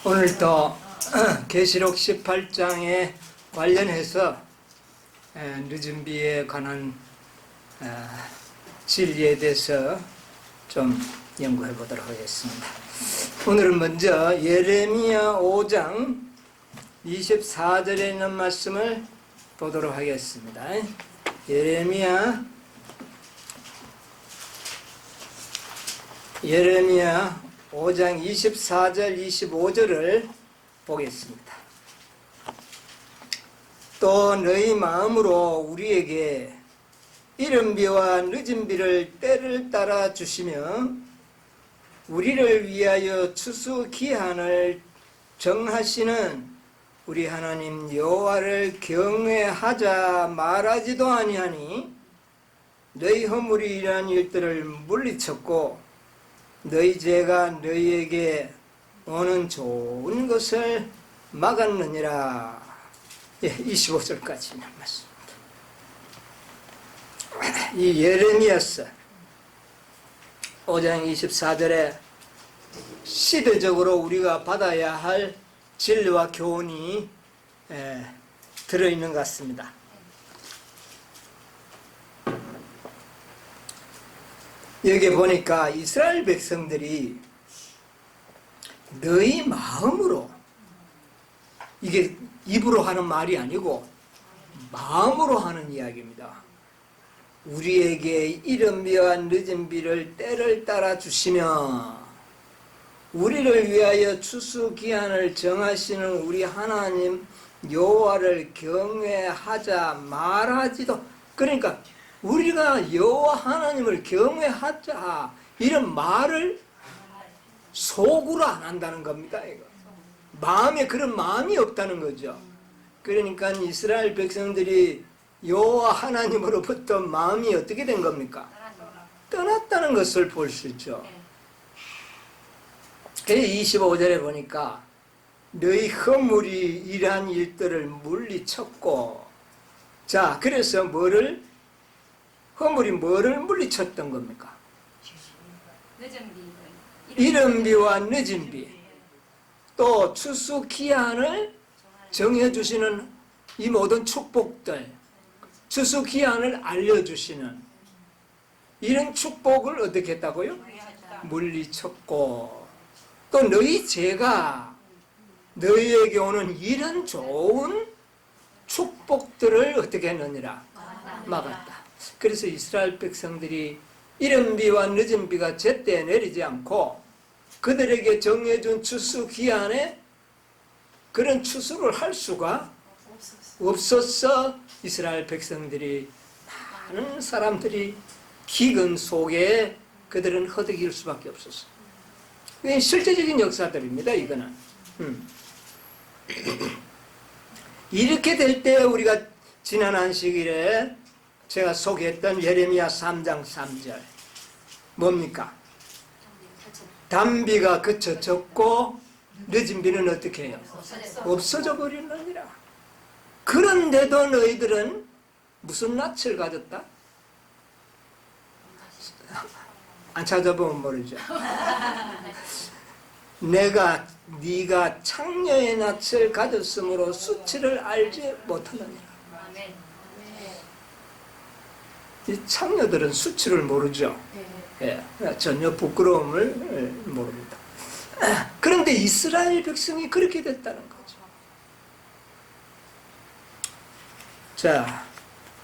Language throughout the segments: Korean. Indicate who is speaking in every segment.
Speaker 1: 오늘도 계시록 18장에 관련해서 늦은 비에 관한 진리에 대해서 좀 연구해 보도록 하겠습니다. 오늘은 먼저 예레미야 5장 24절에 있는 말씀을 보도록 하겠습니다. 예레미야 5장 24절 25절을 보겠습니다. 또 너희 마음으로 우리에게 이른 비와 늦은 비를 때를 따라 주시며 우리를 위하여 추수 기한을 정하시는 우리 하나님 여호와를 경외하자 말하지도 아니하니 너희 허물이 이러한 일들을 물리쳤고 너희 죄가 너희에게 오는 좋은 것을 막았느니라. 25절까지 있는 말씀입니다. 이 예레미야서 5장 24절에 시대적으로 우리가 받아야 할 진리와 교훈이 들어있는 것 같습니다. 여기 보니까 이스라엘 백성들이 너희 마음으로, 이게 입으로 하는 말이 아니고 마음으로 하는 이야기입니다. 우리에게 이른 비와 늦은 비를 때를 따라 주시며 우리를 위하여 추수 기한을 정하시는 우리 하나님 여호와를 경외하자 말하지도, 그러니까 우리가 여호와 하나님을 경외하자 이런 말을 속으로 안 한다는 겁니다. 이거. 마음에 그런 마음이 없다는 거죠. 그러니까 이스라엘 백성들이 여호와 하나님으로부터 마음이 어떻게 된 겁니까? 떠났다는 것을 볼 수 있죠. 그래서 25절에 보니까 너희 허물이 이러한 일들을 물리쳤고, 자, 그래서 허물이 뭐를 물리쳤던 겁니까? 이른 비와 늦은 비, 또 추수 기한을 정해주시는 이 모든 축복들, 추수 기한을 알려주시는 이런 축복을 어떻게 했다고요? 물리쳤고, 또 너희 죄가 너희에게 오는 이런 좋은 축복들을 어떻게 했느니라? 막았다. 그래서 이스라엘 백성들이 이른 비와 늦은 비가 제때 내리지 않고 그들에게 정해준 추수 기한에 그런 추수를 할 수가 없어서 이스라엘 백성들이, 많은 사람들이 기근 속에 그들은 허덕일 수밖에 없었어. 이게 실제적인 역사들입니다. 이거는. 이렇게 될 때 우리가 지난 안식일에 제가 소개했던 예레미야 3장 3절 뭡니까? 단비가 그쳐졌고 늦은 비는 어떻게 해요? 없어져 버리느니라. 그런데도 너희들은 무슨 낯을 가졌다? 안 찾아보면 모르죠. 네가 창녀의 낯을 가졌으므로 수치를 알지 못하느니라. 이 창녀들은 수치를 모르죠. 전혀 부끄러움을 모릅니다. 그런데 이스라엘 백성이 그렇게 됐다는 거죠. 자,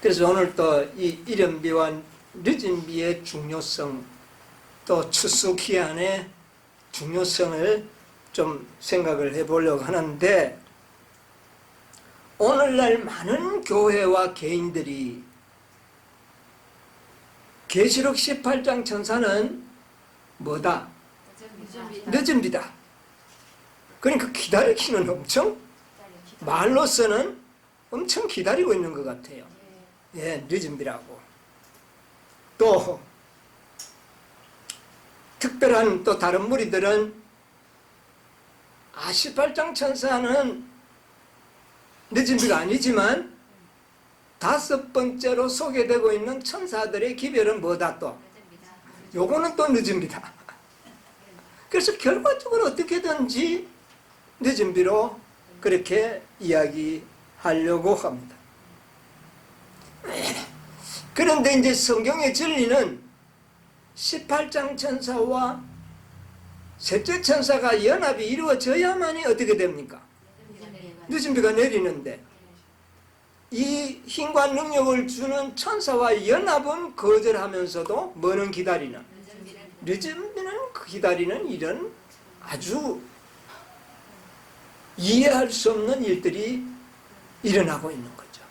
Speaker 1: 그래서 오늘 또 이 이른 비와 늦은 비의 중요성, 또 추수 기한의 중요성을 좀 생각을 해보려고 하는데, 오늘날 많은 교회와 개인들이 계시록 18장 천사는 뭐다? 늦은 비다. 그러니까 기다리기는 엄청, 말로서는 엄청 기다리고 있는 것 같아요. 늦은 비라고. 또 특별한 또 다른 무리들은 18장 천사는 늦은 비가 아니지만 5번째로 소개되고 있는 천사들의 기별은 뭐다 또? 요거는 또 늦습니다. 그래서 결과적으로 어떻게든지 늦은 비로 그렇게 이야기하려고 합니다. 그런데 이제 성경의 진리는 18장 천사와 셋째 천사가 연합이 이루어져야만이 어떻게 됩니까? 늦은 비가 내리는데 이 힘과 능력을 주는 천사와 연합은 거절하면서도 뭐는 기다리는? 늦은 비는 기다리는 일은 아주 이해할 수 없는 일들이 일어나고 있는 거죠.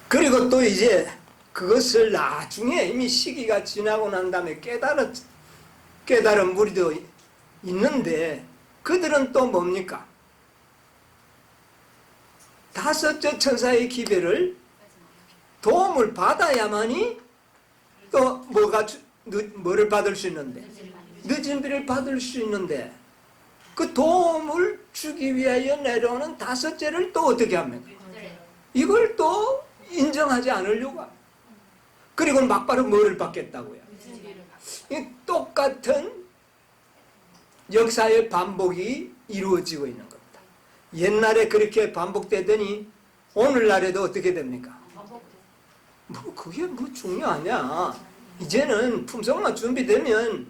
Speaker 1: 그리고 또 이제 그것을 나중에 이미 시기가 지나고 난 다음에 깨달은 무리도 있는데 그들은 또 뭡니까? 다섯째 천사의 기별을 도움을 받아야만이 또 뭐를 받을 수 있는데? 늦은 비를 받을 수 있는데 그 도움을 주기 위하여 내려오는 다섯째를 또 어떻게 합니까? 이걸 또 인정하지 않으려고 합니다. 그리고 막바로 뭐를 받겠다고요? 이 똑같은 역사의 반복이 이루어지고 있는 겁니다. 옛날에 그렇게 반복되더니 오늘날에도 어떻게 됩니까? 뭐 그게 뭐 중요하냐? 이제는 품성만 준비되면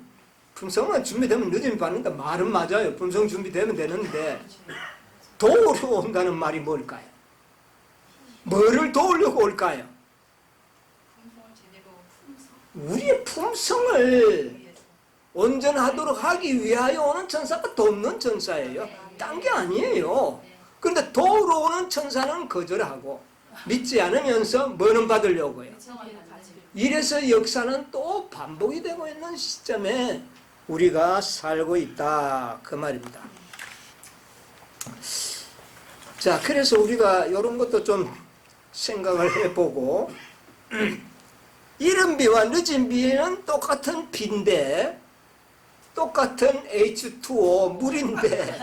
Speaker 1: 늦은 비 받는다 말은 맞아요. 품성 준비되면 되는데 도우러 온다는 말이 뭘까요? 뭐를 도우려고 올까요? 우리의 품성을 온전하도록 하기 위하여 오는 천사가 돕는 천사예요. 딴 게 아니에요. 그런데 도우러 오는 천사는 거절하고 믿지 않으면서 뭐는 받으려고요. 이래서 역사는 또 반복이 되고 있는 시점에 우리가 살고 있다 그 말입니다. 자, 그래서 우리가 이런 것도 좀 생각을 해보고 이른 비와 늦은 비는 똑같은 비인데 똑같은 H2O 물인데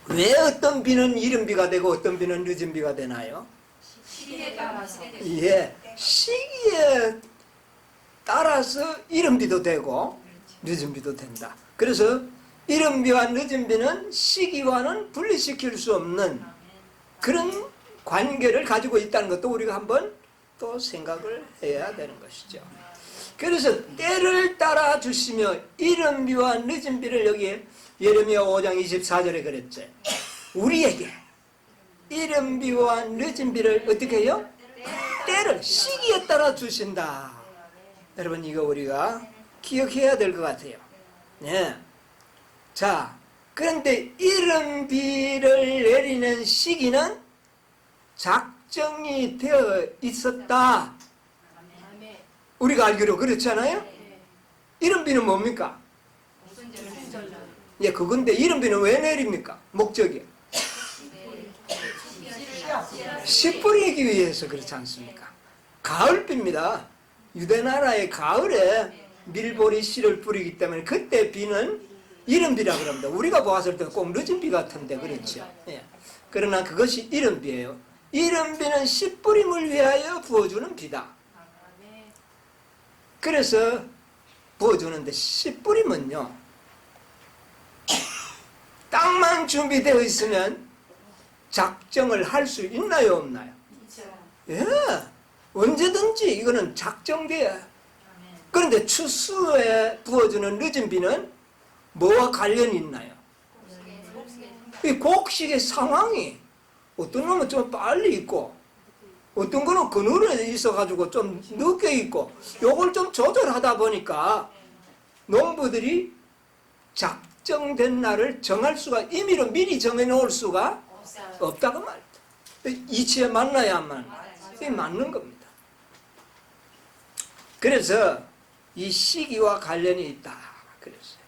Speaker 1: 왜 어떤 비는 이른 비가 되고 어떤 비는 늦은 비가 되나요?
Speaker 2: 시기에 따라서.
Speaker 1: 예, 시기에 따라서 이른 비도 되고 늦은 비도 된다. 그래서 이른 비와 늦은 비는 시기와는 분리시킬 수 없는 그런 관계를 가지고 있다는 것도 우리가 한번 또 생각을 해야 되는 것이죠. 그래서 때를 따라 주시며 이른 비와 늦은 비를 여기 예레미야 5장 24절에 그랬죠. 우리에게 이른 비와 늦은 비를 어떻게 해요? 때를 시기에 따라 주신다. 여러분 이거 우리가 기억해야 될 것 같아요. 네. 자, 그런데 이른 비를 내리는 시기는 작정이 되어 있었다. 우리가 알기로 그렇잖아요? 이른 비는 뭡니까? 예, 그건데 이른 비는 왜 내립니까? 목적이 씨 뿌리기 위해서 그렇지 않습니까? 가을비입니다. 유대나라의 가을에 밀보리 씨를 뿌리기 때문에 그때 비는 이른 비라 그럽니다. 우리가 보았을 때는 꼭 늦은 비 같은데 그렇죠. 예. 그러나 그것이 이른 비예요. 이른 비는 씨 뿌림을 위하여 부어주는 비다. 그래서 부어주는데 씨 뿌림은요, 땅만 준비되어 있으면 작정을 할 수 있나요, 없나요? 예, 언제든지 이거는 작정돼야. 그런데 추수에 부어주는 늦은 비는 뭐와 관련이 있나요? 이 곡식의 상황이 어떤 놈은 좀 빨리 있고 어떤 거는 그늘에 있어가지고 좀 늦게 있고 요걸 좀 조절하다 보니까 농부들이 작정된 날을 정할 수가 임의로 미리 정해놓을 수가 없다고 말이다. 이치에 맞나야 안 맞나? 이게 맞는 겁니다. 그래서 이 시기와 관련이 있다 그랬어요.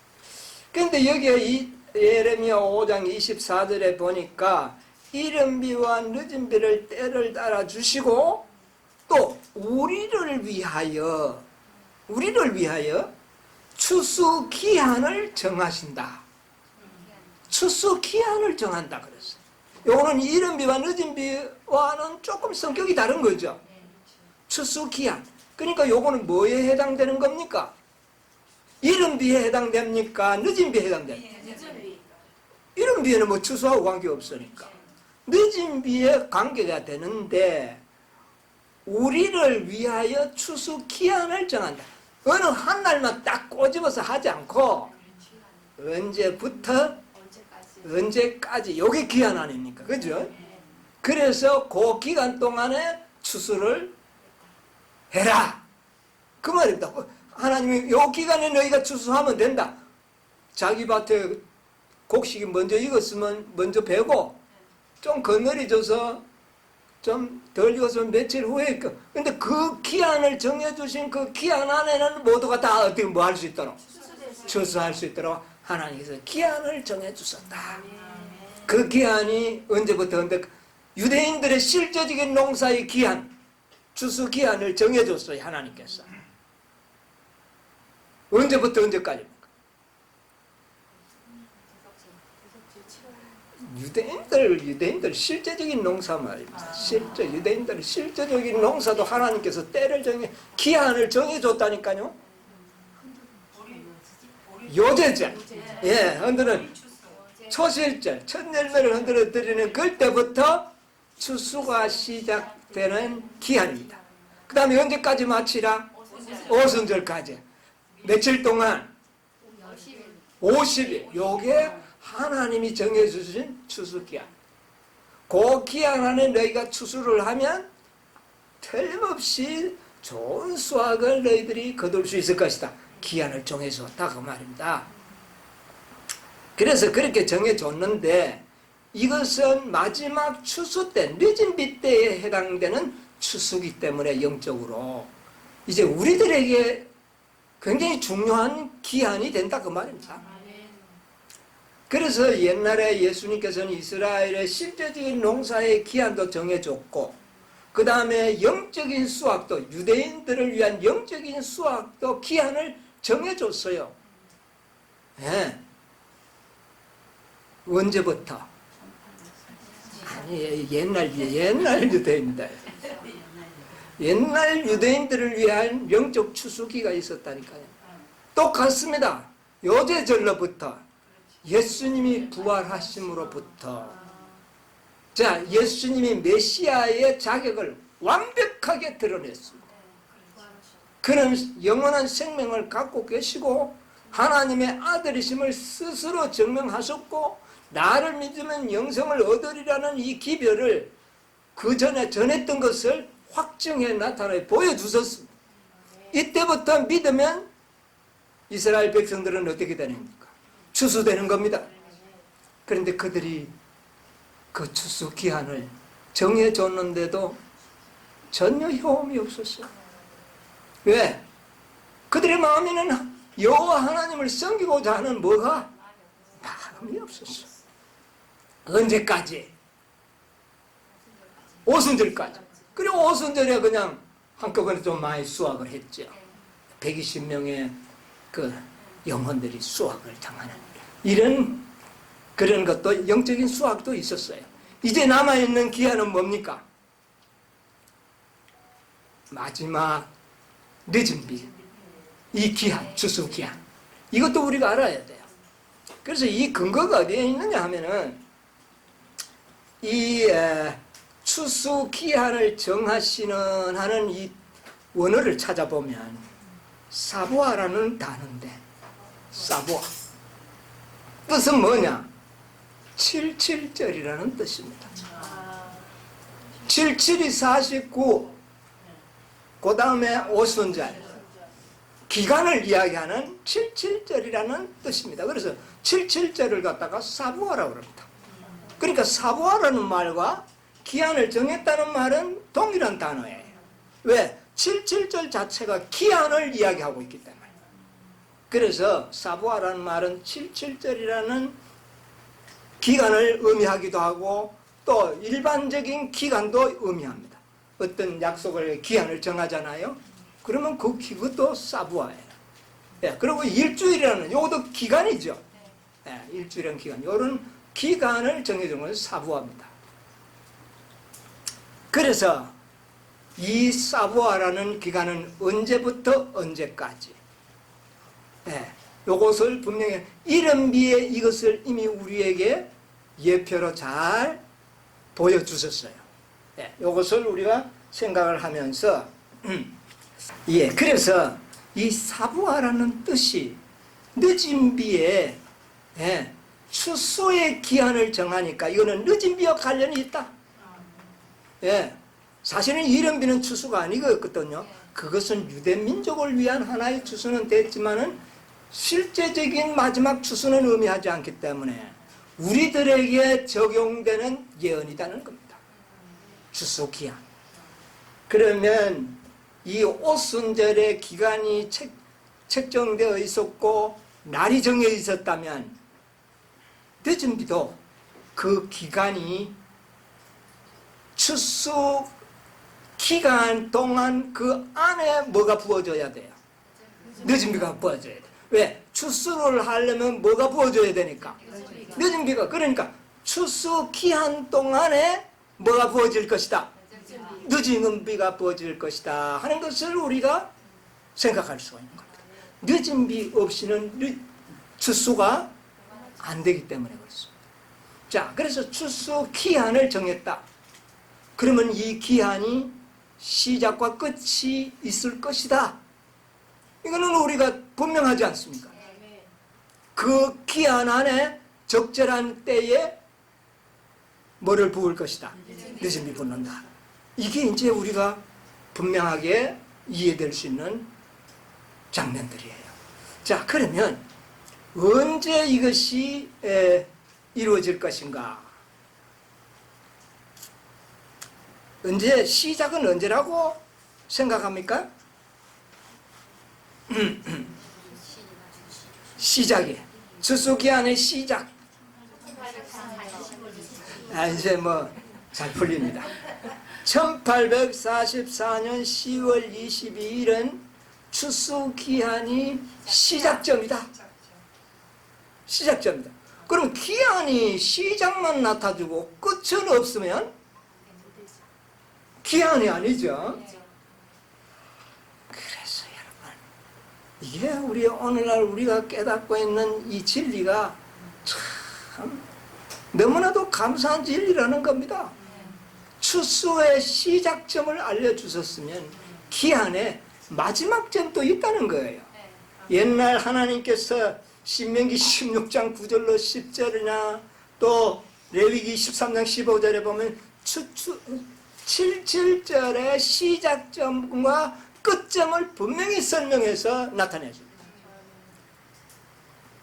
Speaker 1: 그런데 여기에 이 예레미야 5장 24절에 보니까 이른 비와 늦은 비를 때를 따라 주시고 또 우리를 위하여 추수 기한을 정하신다. 추수 기한을 정한다 그랬어요. 요거는 이른 비와 늦은 비와는 조금 성격이 다른 거죠. 추수 기한. 그러니까 요거는 뭐에 해당되는 겁니까? 이른비에 해당됩니까? 늦은비에 해당됩니까?
Speaker 2: 늦은비.
Speaker 1: 이른비에는 뭐 추수하고 관계없으니까. 늦은비에 관계가 되는데 우리를 위하여 추수 기한을 정한다. 어느 한 날만 딱 꼬집어서 하지 않고 언제부터 언제까지 요게 기한 아닙니까? 그죠? 그래서 그 기간 동안에 추수를 해라 그 말입니다. 하나님이 요 기간에 너희가 추수하면 된다. 자기 밭에 곡식이 먼저 익었으면 먼저 베고 좀 거느려져서 좀 덜 익었으면 며칠 후에 근데 그 기한을 정해주신 그 기한 안에는 모두가 다 어떻게 뭐 할 수 있도록 추수할 수 있도록 하나님께서 기한을 정해주셨다. 그 기한이 언제부터 언제 유대인들의 실제적인 농사의 기한 추수 기한을 정해줬어요. 하나님께서 언제부터 언제까지입니까? 유대인들 실제적인 농사 말입니다. 유대인들 실제적인 농사도 하나님께서 때를 정해 기한을 정해줬다니까요. 요제절, 예, 흔드는 초실절, 첫 열매를 흔들어 드리는 그때부터 추수가 시작되는 기한입니다. 그 다음에 언제까지 마치라? 오순절까지. 며칠 동안? 50일. 요게 하나님이 정해주신 추수기한. 그 기한 안에 너희가 추수를 하면 틀림없이 좋은 수확을 너희들이 거둘 수 있을 것이다. 기한을 정해줬다 그 말입니다. 그래서 그렇게 정해줬는데 이것은 마지막 추수 때, 늦은 비 때에 해당되는 추수기 때문에 영적으로 이제 우리들에게 굉장히 중요한 기한이 된다 그 말입니다. 그래서 옛날에 예수님께서는 이스라엘의 실제적인 농사의 기한도 정해줬고 그 다음에 영적인 수확도 유대인들을 위한 영적인 수확도 기한을 정해줬어요. 네. 언제부터? 아니 옛날 유대인들 옛날 유대인들을 위한 영적 추수기가 있었다니까요. 똑같습니다. 요제절로부터 예수님이 부활하심으로부터 자 예수님이 메시아의 자격을 완벽하게 드러냈습니다. 그는 영원한 생명을 갖고 계시고 하나님의 아들이심을 스스로 증명하셨고 나를 믿으면 영생을 얻으리라는 이 기별을 그 전에 전했던 것을 확증해 나타내 보여주셨습니다. 이때부터 믿으면 이스라엘 백성들은 어떻게 되는가? 추수되는 겁니다. 그런데 그들이 그 추수 기한을 정해줬는데도 전혀 효험이 없었어요. 왜? 그들의 마음에는 여호와 하나님을 섬기고자 하는 뭐가? 마음이 없었어. 언제까지? 오순절까지. 그리고 오순절에 그냥 한꺼번에 좀 많이 수확을 했죠. 120명의 그 영혼들이 수확을 당하는 이런 그런 것도 영적인 수확도 있었어요. 이제 남아있는 기한은 뭡니까? 마지막 늦은 비. 이 기한, 추수 기한. 이것도 우리가 알아야 돼요. 그래서 이 근거가 어디에 있느냐 하면은 이 추수 기한을 정하시는 하는 이 원어를 찾아보면 사부아라는 단어인데 사부아 뜻은 뭐냐? 77절이라는 뜻입니다. 77이 49, 그 다음에 오순절 기간을 이야기하는 77절이라는 뜻입니다. 그래서 77절을 갖다가 사부아라고 합니다. 그러니까 사부아라는 말과 기한을 정했다는 말은 동일한 단어예요. 왜? 77절 자체가 기한을 이야기하고 있기 때문에. 그래서 사부아라는 말은 77절이라는 기간을 의미하기도 하고 또 일반적인 기간도 의미합니다. 어떤 약속을 기한을 정하잖아요. 그러면 그것도 사부아예요. 예, 그리고 일주일이라는 요것도 기간이죠. 예, 일주일이라는 기간. 이런 기간을 정해준 것은 사부아입니다. 그래서 이 사부아라는 기간은 언제부터 언제까지 예, 요것을 분명히 이른비에 이것을 이미 우리에게 예표로 잘 보여주셨어요. 예, 요것을 우리가 생각을 하면서 예, 그래서 이 사부하라는 뜻이 늦은 비에 예, 추수의 기한을 정하니까 이거는 늦은 비와 관련이 있다. 예, 사실은 이른 비는 추수가 아니거든요. 그것은 유대 민족을 위한 하나의 추수는 됐지만은 실제적인 마지막 추수는 의미하지 않기 때문에 우리들에게 적용되는 예언이라는 겁니다. 추수 기한. 그러면 이 오순절의 기간이 책정되어 있었고 날이 정해 있었다면 늦은 비도 그 기간이 추수 기간 동안 그 안에 뭐가 부어져야 돼요? 늦은 비가 부어져야 돼요. 왜? 추수를 하려면 뭐가 부어져야 되니까? 늦은 비가. 그러니까 추수 기한 동안에 뭐가 부어질 것이다? 늦은 비가 부어질 것이다 하는 것을 우리가 생각할 수가 있는 겁니다. 늦은 비 없이는 추수가 안 되기 때문에 그렇습니다. 자, 그래서 추수 기한을 정했다. 그러면 이 기한이 시작과 끝이 있을 것이다. 이거는 우리가 분명하지 않습니까? 그 기한 안에 적절한 때에 뭐를 부을 것이다. 늦은 비 붓는다. 이게 이제 우리가 분명하게 이해될 수 있는 장면들이에요. 자, 그러면 언제 이것이 이루어질 것인가? 언제, 시작은 언제라고 생각합니까? 시작이 추수기한의 시작. 이제 뭐 잘 풀립니다. 1844년 10월 22일은 추수기한이 시작점이다. 시작점이다. 그럼 기한이 시작만 나타주고 끝은 없으면 기한이 아니죠. 그래서 여러분, 이게 우리 오늘날 우리가 깨닫고 있는 이 진리가 참 너무나도 감사한 진리라는 겁니다. 추수의 시작점을 알려주셨으면 기한에 마지막 점도 있다는 거예요. 옛날 하나님께서 신명기 16장 9절로 10절이나 또 레위기 13장 15절에 보면 7절의 시작점과 끝점을 분명히 설명해서 나타내줍니다.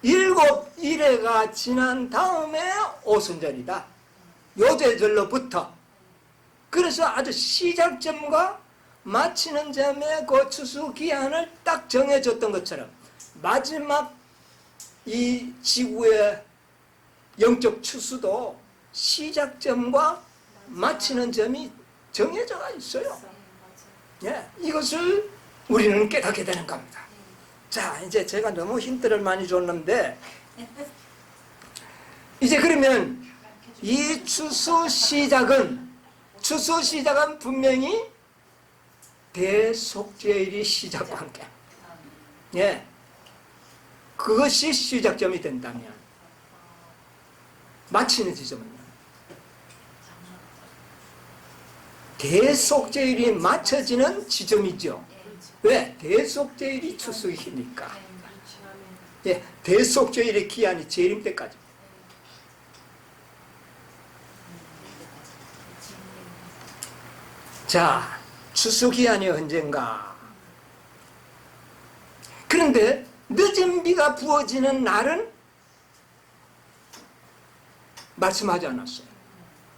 Speaker 1: 7일에가 지난 다음에 오순절이다. 요제절로부터. 그래서 아주 시작점과 마치는 점에 그 추수 기한을 딱 정해줬던 것처럼 마지막 이 지구의 영적 추수도 시작점과 마치는 점이 정해져 있어요. 예, 이것을 우리는 깨닫게 되는 겁니다. 자, 이제 제가 너무 힌트를 많이 줬는데 이제 그러면 이 추수 시작은 분명히 대속죄일이 시작과 함께, 예, 그것이 시작점이 된다면 마치는 지점은요, 대속죄일이 맞춰지는 지점이죠. 왜? 대속죄일이 추수이니까. 예, 대속죄일의 기한이 재림 때까지. 자, 추수기한이 언젠가. 그런데 늦은 비가 부어지는 날은 말씀하지 않았어요.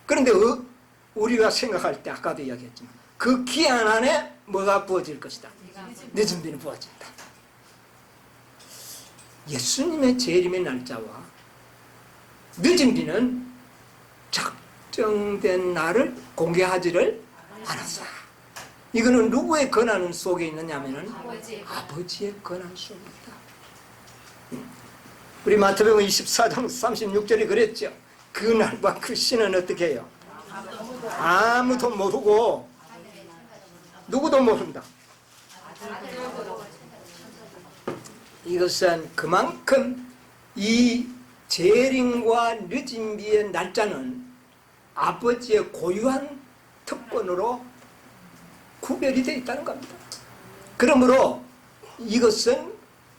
Speaker 1: 그런데 우리가 생각할 때 아까도 이야기했지만 그 기한 안에 뭐가 부어질 것이다. 늦은 비는 부어진다. 예수님의 재림의 날짜와 늦은 비는 작정된 날을 공개하지를 않았어. 이거는 누구의 권한 속에 있느냐면은 아버지의 권한 속에 있다. 우리 마태복음 24장 36절이 그랬죠. 그날과 그 시는 어떻게 해요? 아무도 모르고 누구도 모른다. 이것은 그만큼 이 재림과 늦은비의 날짜는 아버지의 고유한 특권으로 구별이 되어 있다는 겁니다. 그러므로 이것은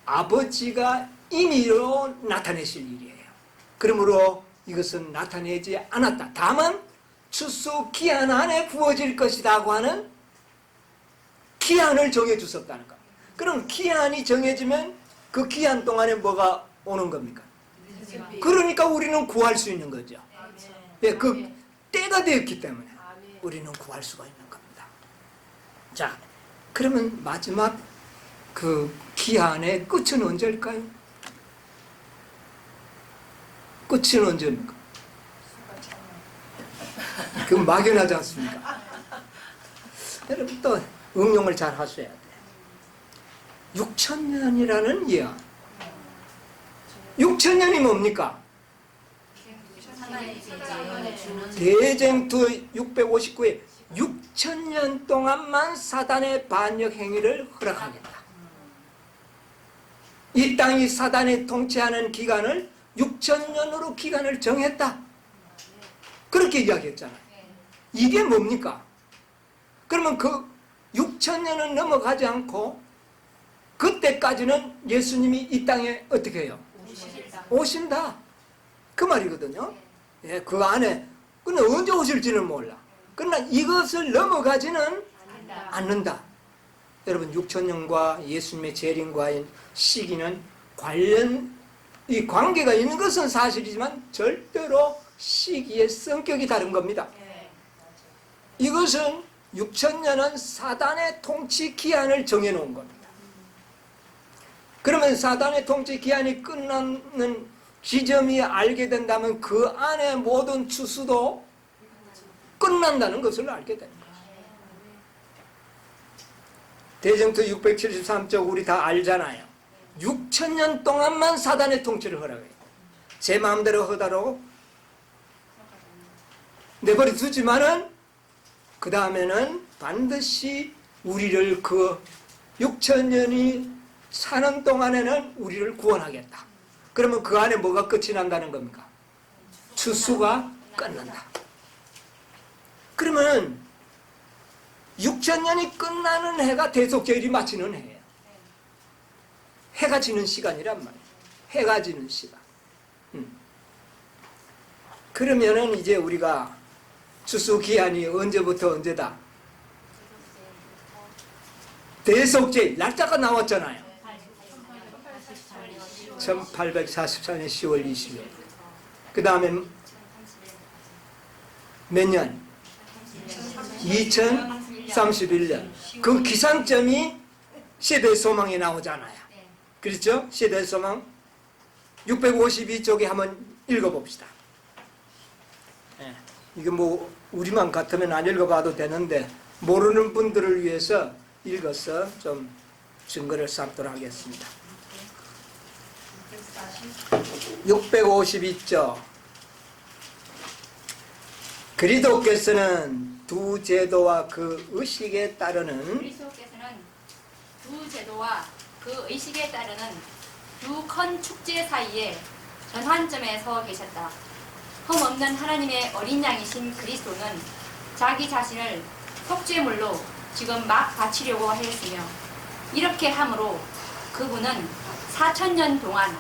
Speaker 1: 아버지가 임의로 나타내실 일이에요. 그러므로 이것은 나타내지 않았다. 다만 추수 기한 안에 부어질 것이라고 하는 기한을 정해주셨다는 겁니다. 그럼 기한이 정해지면 그 기한 동안에 뭐가 오는 겁니까? 그러니까 우리는 구할 수 있는 거죠. 예, 그 때가 되었기 때문에 우리는 구할 수가 있는 겁니다. 자, 그러면 마지막 그 기한의 끝은 언제일까요? 끝은 언제입니까? 그 막연하지 않습니까? 여러분 또 응용을 잘 하셔야 돼요. 6천년이라는 예언. 6천년이 뭡니까? 대쟁투 659에 6천년 동안만 사단의 반역 행위를 허락하겠다. 이 땅이 사단이 통치하는 기간을 6천년으로 기간을 정했다. 그렇게 이야기했잖아요. 이게 뭡니까? 그러면 그 6천년은 넘어가지 않고 그때까지는 예수님이 이 땅에 어떻게 해요? 오신다. 그 말이거든요. 예, 그 안에 근데 언제 오실지는 몰라. 그러나 이것을 넘어가지는 않는다. 여러분 6천년과 예수님의 재림과의 시기는 이 관계가 있는 것은 사실이지만 절대로 시기의 성격이 다른 겁니다. 이것은 6천년은 사단의 통치 기한을 정해놓은 겁니다. 그러면 사단의 통치 기한이 끝나는 지점이 알게 된다면 그 안에 모든 추수도 끝난다는 것을 알게 됩니다. 대쟁투 673쪽 우리 다 알잖아요. 6천년 동안만 사단의 통치를 허락해요. 제 마음대로 하다로 내버려 두지만은 그 다음에는 반드시 우리를 그 6천년이 사는 동안에는 우리를 구원하겠다. 그러면 그 안에 뭐가 끝이 난다는 겁니까? 추수가 끝난다. 그러면 6천년이 끝나는 해가 대속제일이 마치는 해예요. 해가 지는 시간이란 말이에요. 해가 지는 시간. 그러면은 이제 우리가 추수 기한이 언제부터 언제다? 대속제일 날짜가 나왔잖아요. 1844년 10월 20일. 그 다음에 몇 년? 2031년. 그 기상점이 시대의 소망에 나오잖아요. 그렇죠? 시대의 소망 652쪽에 한번 읽어봅시다. 이게 뭐 우리만 같으면 안 읽어봐도 되는데 모르는 분들을 위해서 읽어서 좀 증거를 삼도록 하겠습니다. 652쪽. 그리스도께서는 두 제도와 그 의식에 따르는
Speaker 2: 그리스도께서는 두 제도와 그 의식에 따르는 두 큰 축제 사이에 전환점에 서 계셨다. 흠없는 하나님의 어린 양이신 그리스도는 자기 자신을 속죄물로 지금 막 바치려고 하였으며 이렇게 함으로 그분은 4천년 동안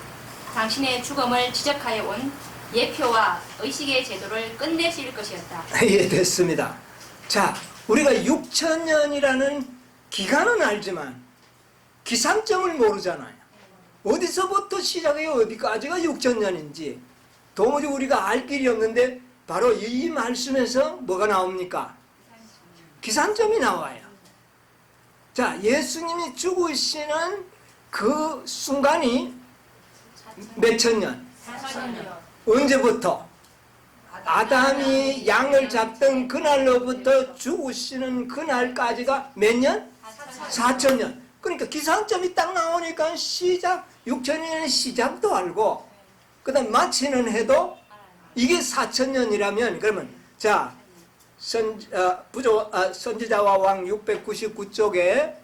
Speaker 2: 당신의 죽음을 지적하여 온 예표와 의식의 제도를 끝내실 것이었다.
Speaker 1: 예, 됐습니다. 자, 우리가 6천년이라는 기간은 알지만 기상점을 모르잖아요. 어디서부터 시작해요? 어디까지가 6천년인지 도무지 우리가 알 길이 없는데 바로 이 말씀에서 뭐가 나옵니까? 기상점이 나와요. 자, 예수님이 죽으시는 그 순간이 몇 천년?
Speaker 2: 4천년.
Speaker 1: 언제부터? 아담이 양을 잡던 그날로부터 죽으시는 그날까지가 몇 년? 4천년. 그러니까 기상점이 딱 나오니까 시작, 6천년의 시작도 알고 그 다음 마치는 해도 이게 4천년이라면 그러면 자 선지자와 왕 699쪽에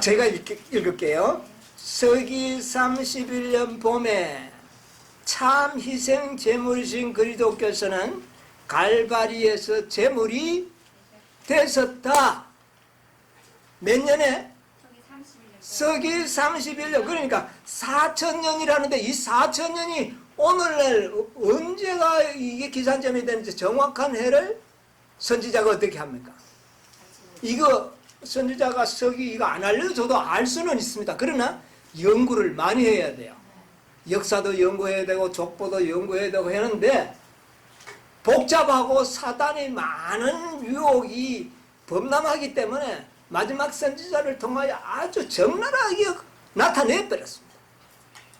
Speaker 1: 제가 읽을게요. 서기 31년 봄에 참 희생 제물이신 그리스도께서는 갈바리에서 제물이 되셨다. 몇 년에? 서기 31년. 그러니까 4,000년이라는데 이 4,000년이 오늘날 언제가 이게 기산점이 되는지 정확한 해를 선지자가 어떻게 합니까? 이거 선지자가 서기 이거 안 알려줘도 알 수는 있습니다. 그러나 연구를 많이 해야 돼요. 역사도 연구해야 되고 족보도 연구해야 되고 하는데 복잡하고 사단이 많은 유혹이 범람하기 때문에 마지막 선지자를 통하여 아주 적나라하게 나타내버렸습니다.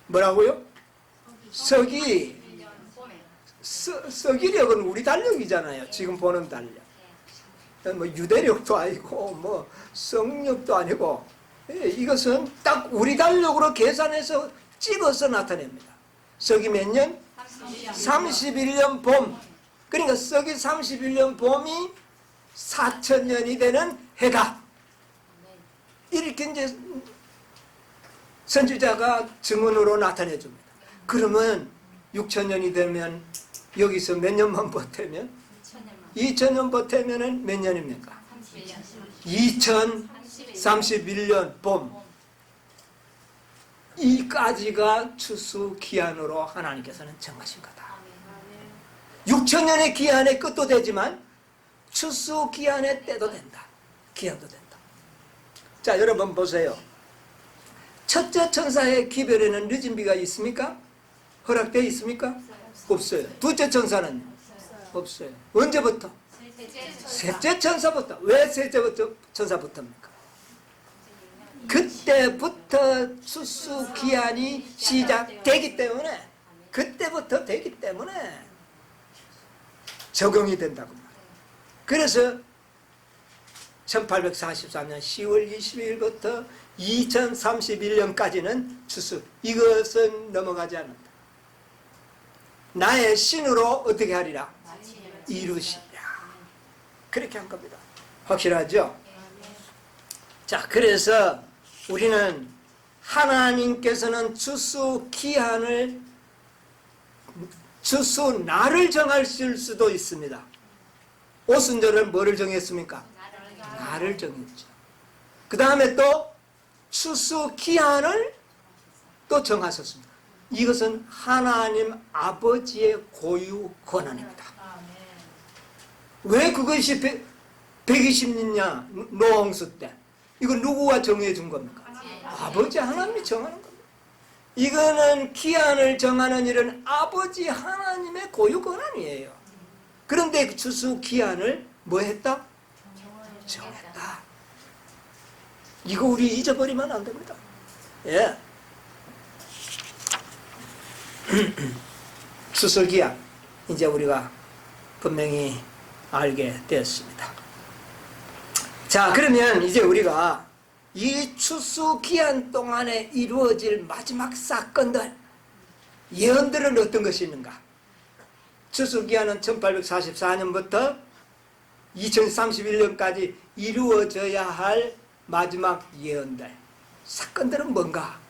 Speaker 1: 뭐라고요? 서기. 서기력은 우리 달력이잖아요. 지금 보는 달력. 뭐 유대력도 아니고 뭐 성력도 아니고, 이것은 딱 우리 달력으로 계산해서 찍어서 나타냅니다. 서기 몇 년? 31년 봄. 그러니까 서기 31년 봄이 4,000년이 되는 해다. 이렇게 이제 선지자가 증언으로 나타내 줍니다. 그러면 6,000년이 되면 여기서 몇 년만 버티면? 2,000년 버티면은 몇 년입니까? 2031년 봄. 이까지가 추수 기한으로 하나님께서는 정하신 거다. 6,000년의 기한의 끝도 되지만 추수 기한의 때도 된다. 기한도 된다. 자, 여러분 보세요. 첫째 천사의 기별에는 늦은비가 있습니까? 허락되어 있습니까? 없어요. 둘째 천사는? 없어요. 언제부터? 셋째 천사부터. 왜 셋째 천사부터입니까? 그때부터 추수 기한이 시작되기 때문에, 그때부터 되기 때문에 적용이 된다고 말해요. 그래서 1844년 10월 22일부터 2031년까지는 추수, 이것은 넘어가지 않는다. 나의 신으로 어떻게 하리라? 이루시리라. 그렇게 한 겁니다. 확실하죠? 자, 그래서 우리는 하나님께서는 추수 기한을, 추수 날을 정하실 수도 있습니다. 오순절은 뭐를 정했습니까? 날을 정했죠. 그 다음에 또 추수 기한을 또 정하셨습니다. 이것은 하나님 아버지의 고유 권한입니다. 왜 그것이 120년이냐 노홍수 때 이거 누구가 정해 준 겁니까? 아버지 하나님이 정하는 겁니다. 이거는 기한을 정하는 일은 아버지 하나님의 고유 권한이에요. 그런데 그 추수 기한을 뭐 했다? 정했다. 이거 우리 잊어버리면 안 됩니다. 예. 추수 기한 이제 우리가 분명히 알게 되었습니다. 자, 그러면 이제 우리가 이 추수 기한 동안에 이루어질 마지막 사건들, 예언들은 어떤 것이 있는가? 추수 기한은 1844년부터 2031년까지 이루어져야 할 마지막 예언들, 사건들은 뭔가?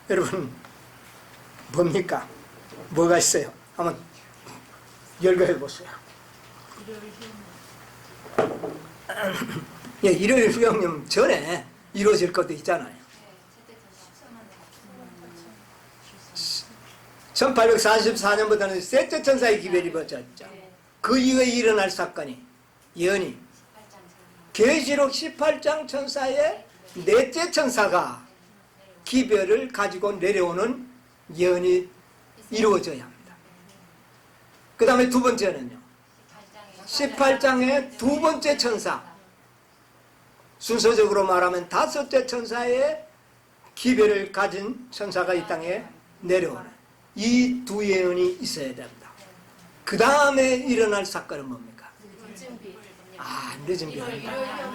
Speaker 1: 여러분 뭡니까? 뭐가 있어요? 한번 열거해 보세요. 예, 일요일 휴양림 전에 이루어질 것도 있잖아요. 1844년부터는 셋째 천사의 기별이 벌어졌죠. 그 이후에 일어날 사건이, 예언이 계시록 18장 천사의 넷째 천사가 기별을 가지고 내려오는 예언이 이루어져야 합니다. 그 다음에 두 번째는요, 18장의 두 번째 천사, 순서적으로 말하면 다섯째 천사의 기별을 가진 천사가 이 땅에 내려오는 이 두 예언이 있어야 됩니다. 그 다음에 일어날 사건은 뭡니까? 늦은 비.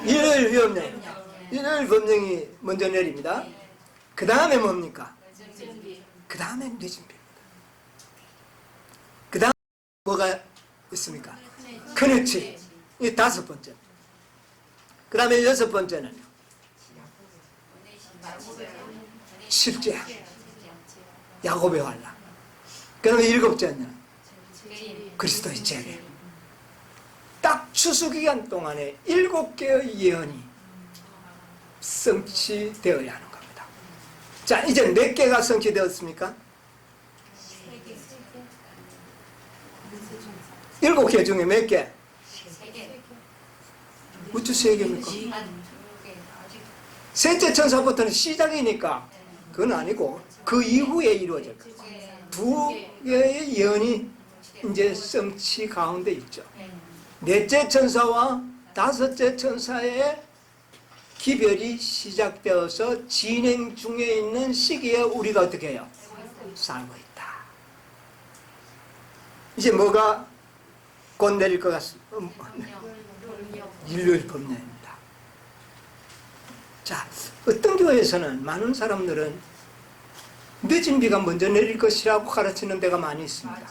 Speaker 1: 일요일 위험령입니다. 일요일 법령이 먼저 내립니다. 그 다음에 뭡니까? 그 다음에 늦은 비입니다. 그 다음에 뭐가 있습니까? 그렇지. 이 다섯 번째. 그 다음에 여섯 번째는요, 7재앙, 야곱의 환난. 그다음에 7째는 그리스도의 재림. 딱 추수기간 동안에 7개의 예언이 성취되어야 하는 겁니다. 자, 이제 몇 개가 성취되었습니까? 7개 중에 몇 개? 우주 3개입니까? 셋째 천사부터는 시작이니까 그건 아니고 그 이후에 이루어질 거예요. 2개의 예언이 이제 성취 가운데 있죠. 넷째 천사와 5째 천사의 기별이 시작되어서 진행 중에 있는 시기에 우리가 어떻게 해요? 살고 있다. 이제 뭐가 곧 내릴 것 같습니다. 일요일 법령입니다. 자, 어떤 교회에서는 많은 사람들은 늦은 비가 먼저 내릴 것이라고 가르치는 데가 많이 있습니다.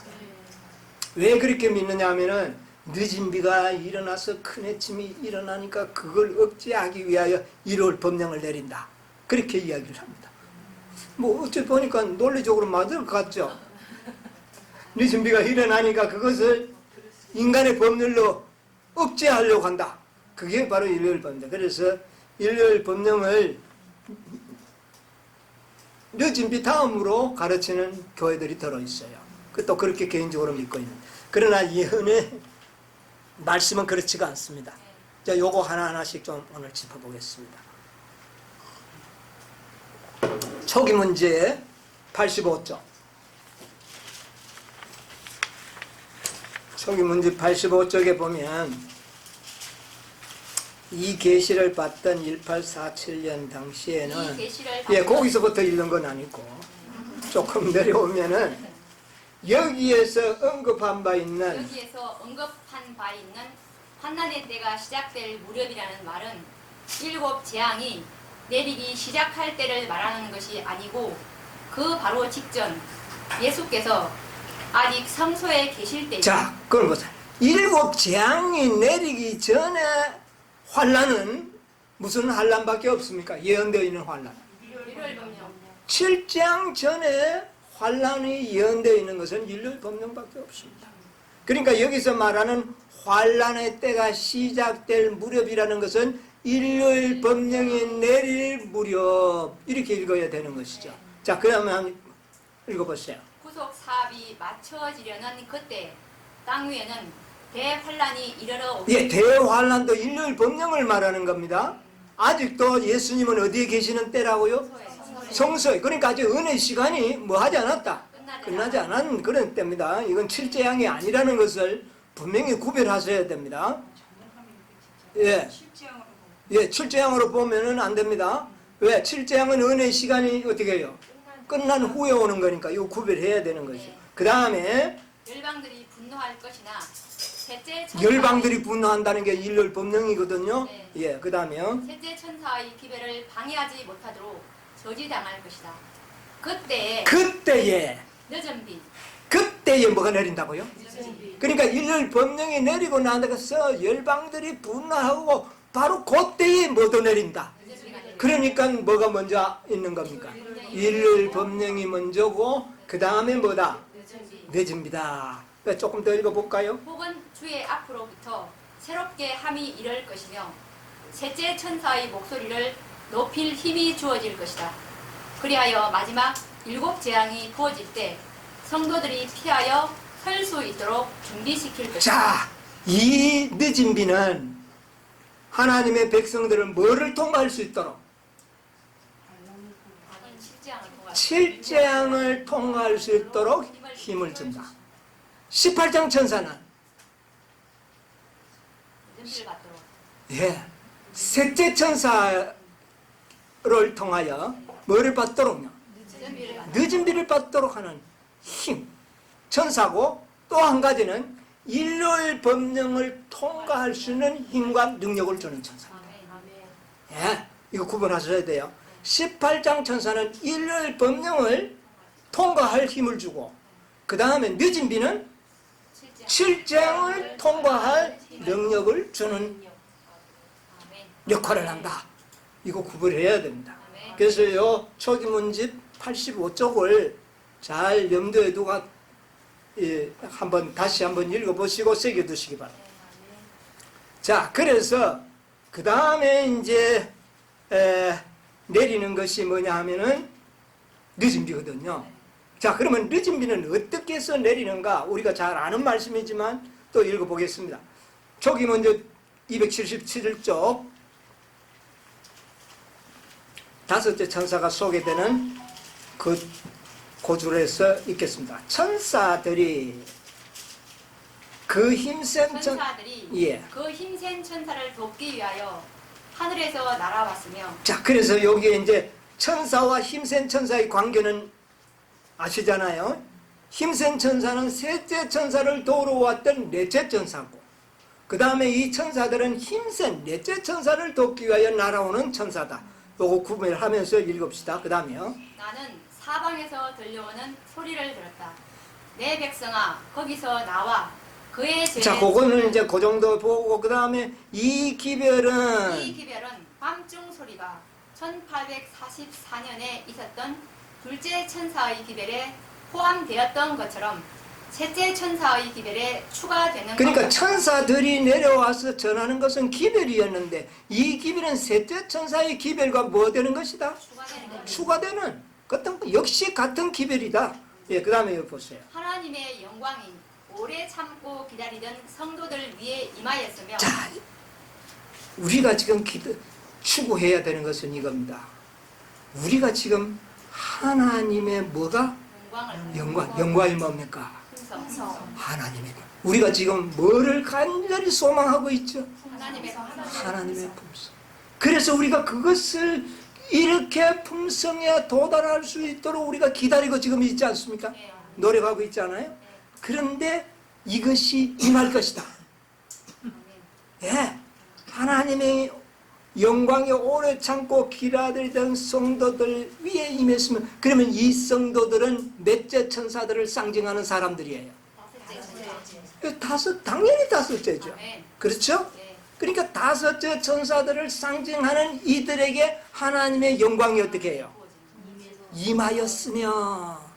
Speaker 1: 왜 그렇게 믿느냐 하면은 늦은 비가 일어나서 큰 해침이 일어나니까 그걸 억제하기 위하여 일요일 법령을 내린다. 그렇게 이야기를 합니다. 뭐 어째 보니까 논리적으로 맞을 것 같죠. 늦은 비가 일어나니까 그것을 인간의 법률로 억제하려고 한다. 그게 바로 일요일 법령. 그래서 일요일 법령을 늦은 비 다음으로 가르치는 교회들이 들어있어요. 또 그렇게 개인적으로 믿고 있는. 그러나 예언의 말씀은 그렇지가 않습니다. 자, 요거 하나하나씩 좀 오늘 짚어보겠습니다. 초기 문제 85쪽. 초기 문제 85쪽에 보면 이 계시를 받던 1847년 당시에는 거기서부터 읽는 건 아니고 조금 내려오면은 여기에서 언급한 바 있는
Speaker 2: 환난의 때가 시작될 무렵이라는 말은 7 재앙이 내리기 시작할 때를 말하는 것이 아니고 그 바로 직전 예수께서 아직 성소에 계실 때.
Speaker 1: 자, 그걸 보세요. 7 재앙이 내리기 전에 환난은 무슨 환난밖에 없습니까? 예언되어 있는 환난. 7재앙 전에 환난이 예언되어 있는 것은 일요일 법령밖에 없습니다. 그러니까 여기서 말하는 환난의 때가 시작될 무렵이라는 것은 일요일 법령이 내릴 무렵, 이렇게 읽어야 되는 것이죠. 자, 그러면 읽어보세요.
Speaker 2: 구속 사업이 맞춰지려는 그때 땅 위에는 대환란이 이르러 오기.
Speaker 1: 예, 대환란도 일요일 법령을 말하는 겁니다. 아직도 예수님은 어디에 계시는 때라고요? 성소에. 그러니까 아직 은혜 시간이 뭐 하지 않았다. 끝나지 않은 그런 때입니다. 이건 7재앙이 아니라는 것을 분명히 구별하셔야 됩니다. 예, 7재앙으로 보면은 안 됩니다. 왜? 7재앙은 은혜 시간이 어떻게 해요? 끝난 후에 오는 거니까 이거 구별해야 되는 것이죠. 그 다음에
Speaker 2: 열방들이 분노할 것이나 셋째
Speaker 1: 열방들이 분노한다는 게 일요일 법령이거든요.
Speaker 2: 네.
Speaker 1: 예, 그 다음에요.
Speaker 2: 셋째 천사의 기별을 방해하지 못하도록 저지당할 것이다. 그때에 늦은 비.
Speaker 1: 그때에 뭐가 내린다고요? 그러니까 일요일 법령이 내리고 나서 열방들이 분노하고 바로 그때에 뭐도 내린다. 그러니까 뭐가 먼저 있는 겁니까? 일요일 법령이 먼저고 그 다음에 뭐다? 늦은 비다. 조금 더 읽어볼까요?
Speaker 2: 혹은 주의 앞으로부터 새롭게 함이 이를 것이며 셋째 천사의 목소리를 높일 힘이 주어질 것이다. 그리하여 마지막 7 재앙이 부어질 때 성도들이 피하여 설 수 있도록 준비시킬 것이다.
Speaker 1: 자, 이 늦은 비는 하나님의 백성들을 뭐를 통과할 수 있도록? 7재앙을 통과할 수 있도록 힘을 준다. 18장 천사는 셋째 천사를 통하여 뭐를 받도록요? 늦은 비를 받도록 하는 힘, 천사고, 또 한 가지는 일요일 법령을 통과할 수 있는 힘과 능력을 주는 천사입니다. 예, 이거 구분하셔야 돼요. 18장 천사는 일요일 법령을 통과할 힘을 주고, 그 다음에 늦은 비는 7재앙을 통과할 능력을 주는 역할을 한다. 이거 구분해야 됩니다. 그래서 요 초기문집 85쪽을 잘 염두에 두고 다시 한번 읽어보시고 새겨두시기 바랍니다. 자, 그래서 그 다음에 이제 내리는 것이 뭐냐 하면은 늦은 비거든요. 자, 그러면 늦은 비는 어떻게 해서 내리는가? 우리가 잘 아는 말씀이지만 또 읽어보겠습니다. 초기 먼저 277쪽 다섯째 천사가 소개되는 그 고줄에서 읽겠습니다. 천사들이 그 힘센
Speaker 2: 천사들이
Speaker 1: 예.
Speaker 2: 그 힘센 천사를 돕기 위하여 하늘에서 날아왔으며.
Speaker 1: 자, 그래서 여기에 이제 천사와 힘센 천사의 관계는 아시잖아요. 힘센 천사는 셋째 천사를 도우러 왔던 넷째 천사고, 그 다음에 이 천사들은 힘센 넷째 천사를 돕기 위하여 날아오는 천사다. 요거 구별하면서 읽읍시다. 그 다음에요.
Speaker 2: 나는 사방에서 들려오는 소리를 들었다. 내 백성아, 거기서 나와. 그의 죄는.
Speaker 1: 자, 그거는 이제 그 정도 보고, 그 다음에 이 기별은
Speaker 2: 이 기별은 밤중 소리가 1844년에 있었던 둘째 천사의 기별에 포함되었던 것처럼 셋째 천사의 기별에 추가되는
Speaker 1: 그러니까
Speaker 2: 것이다.
Speaker 1: 천사들이 내려와서 전하는 것은 기별이었는데 이 기별은 셋째 천사의 기별과 뭐 되는 것이다?
Speaker 2: 추가되는 것.
Speaker 1: 추가되는 어떤 역시 같은 기별이다. 예, 그 다음에 보세요.
Speaker 2: 하나님의 영광이 오래 참고 기다리던 성도들 위에 임하였으며.
Speaker 1: 자, 우리가 지금 추구해야 되는 것은 이겁니다. 우리가 지금 하나님의 뭐가? 영광이 뭡니까? 하나님의. 우리가 지금 뭐를 간절히 소망하고 있죠? 하나님의 품성. 그래서 우리가 그것을 이렇게 품성에 도달할 수 있도록 우리가 기다리고 지금 있지 않습니까? 노력하고 있잖아요. 그런데 이것이 임할 것이다. 예, 하나님의 영광이 오래 참고 기다리던 성도들 위에 임했으면, 그러면 이 성도들은 몇째 천사들을 상징하는 사람들이에요. 당연히 다섯째죠. 그렇죠? 그러니까 다섯째 천사들을 상징하는 이들에게 하나님의 영광이 어떻게 해요? 임하였으며.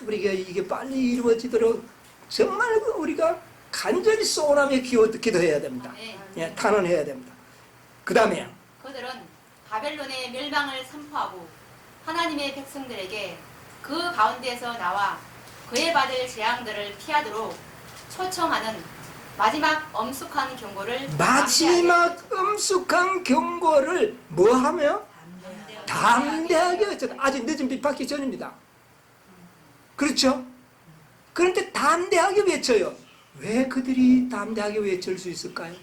Speaker 1: 우리가 이게 빨리 이루어지도록 정말 우리가 간절히 소원하며 기도해야 됩니다. 예, 탄원해야 됩니다. 그 다음에
Speaker 2: 그들은 바벨론의 멸망을 선포하고 하나님의 백성들에게 그 가운데서 나와 그에 받을 재앙들을 피하도록 초청하는 마지막 엄숙한 경고를 뭐하며? 담대하게 외쳤다. 아직 늦은 빛 받기 전입니다. 그렇죠? 그런데 담대하게 외쳐요. 왜 그들이 담대하게 외칠 수 있을까요?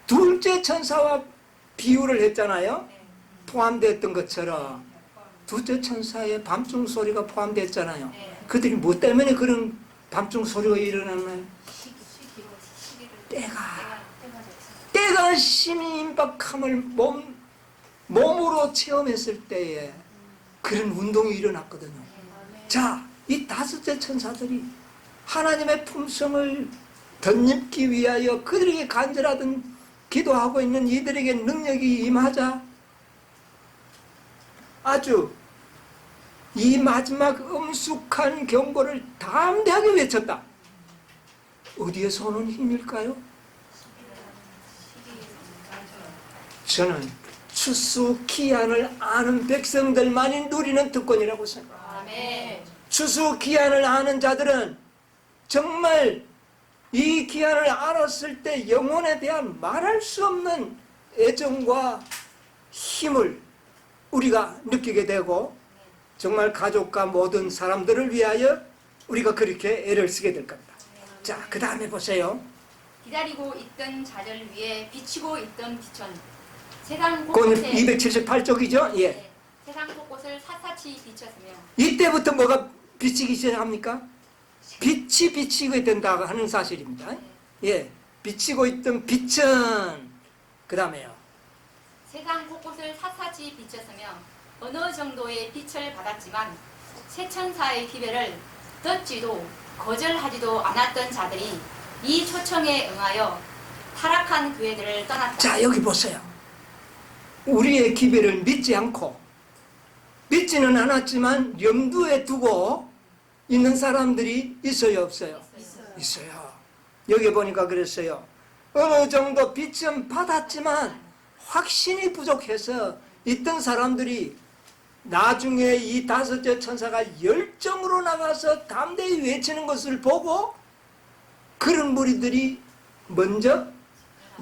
Speaker 2: 둘째 천사와 비유를 했잖아요. 포함됐던 것처럼 둘째 천사의 밤중 소리가 포함됐잖아요. 그들이 뭐 때문에 그런 밤중 소리가 일어났나요? 때가 심히 임박함을 몸으로 체험했을 때에 그런 운동이 일어났거든요. 자, 이 다섯째 천사들이 하나님의 품성을 덧입기 위하여 그들에게 간절하던 기도하고 있는 이들에게 능력이 임하자 아주 이 마지막 엄숙한 경고를 담대하게 외쳤다. 어디에서 오는 힘일까요? 저는 추수 기한을 아는 백성들만이 누리는 특권이라고 생각합니다. 추수 기한을 아는 자들은 정말 이 기한을 알았을 때 영혼에 대한 말할 수 없는 애정과 힘을 우리가 느끼게 되고, 정말 가족과 모든 사람들을 위하여 우리가 그렇게 애를 쓰게 될 겁니다. 자, 그 다음에 보세요. 기다리고 있던 자들 위에 비치고 있던 빛은 세상
Speaker 1: 그건
Speaker 2: 곳곳에
Speaker 1: 277쪽이죠? 예.
Speaker 2: 세상 곳곳을 샅샅이 비쳤으며.
Speaker 1: 이때부터 뭐가 비치기 시작합니까? 빛이 비치게 된다고 하는 사실입니다. 예, 비치고 있던 빛은 그 다음에요.
Speaker 2: 세상 곳곳을 샅샅이 비쳤으며 어느 정도의 빛을 받았지만 새 천사의 기별을 듣지도 거절하지도 않았던 자들이 이 초청에 응하여 타락한 교회들을 떠났다.
Speaker 1: 자, 여기 보세요. 우리의 기별을 믿지 않고 믿지는 않았지만 염두에 두고 있는 사람들이 있어요, 없어요? 있어요. 여기 보니까 그랬어요. 어느 정도 빛은 받았지만 확신이 부족해서 있던 사람들이 나중에 이 다섯째 천사가 열정으로 나가서 담대히 외치는 것을 보고 그런 무리들이 먼저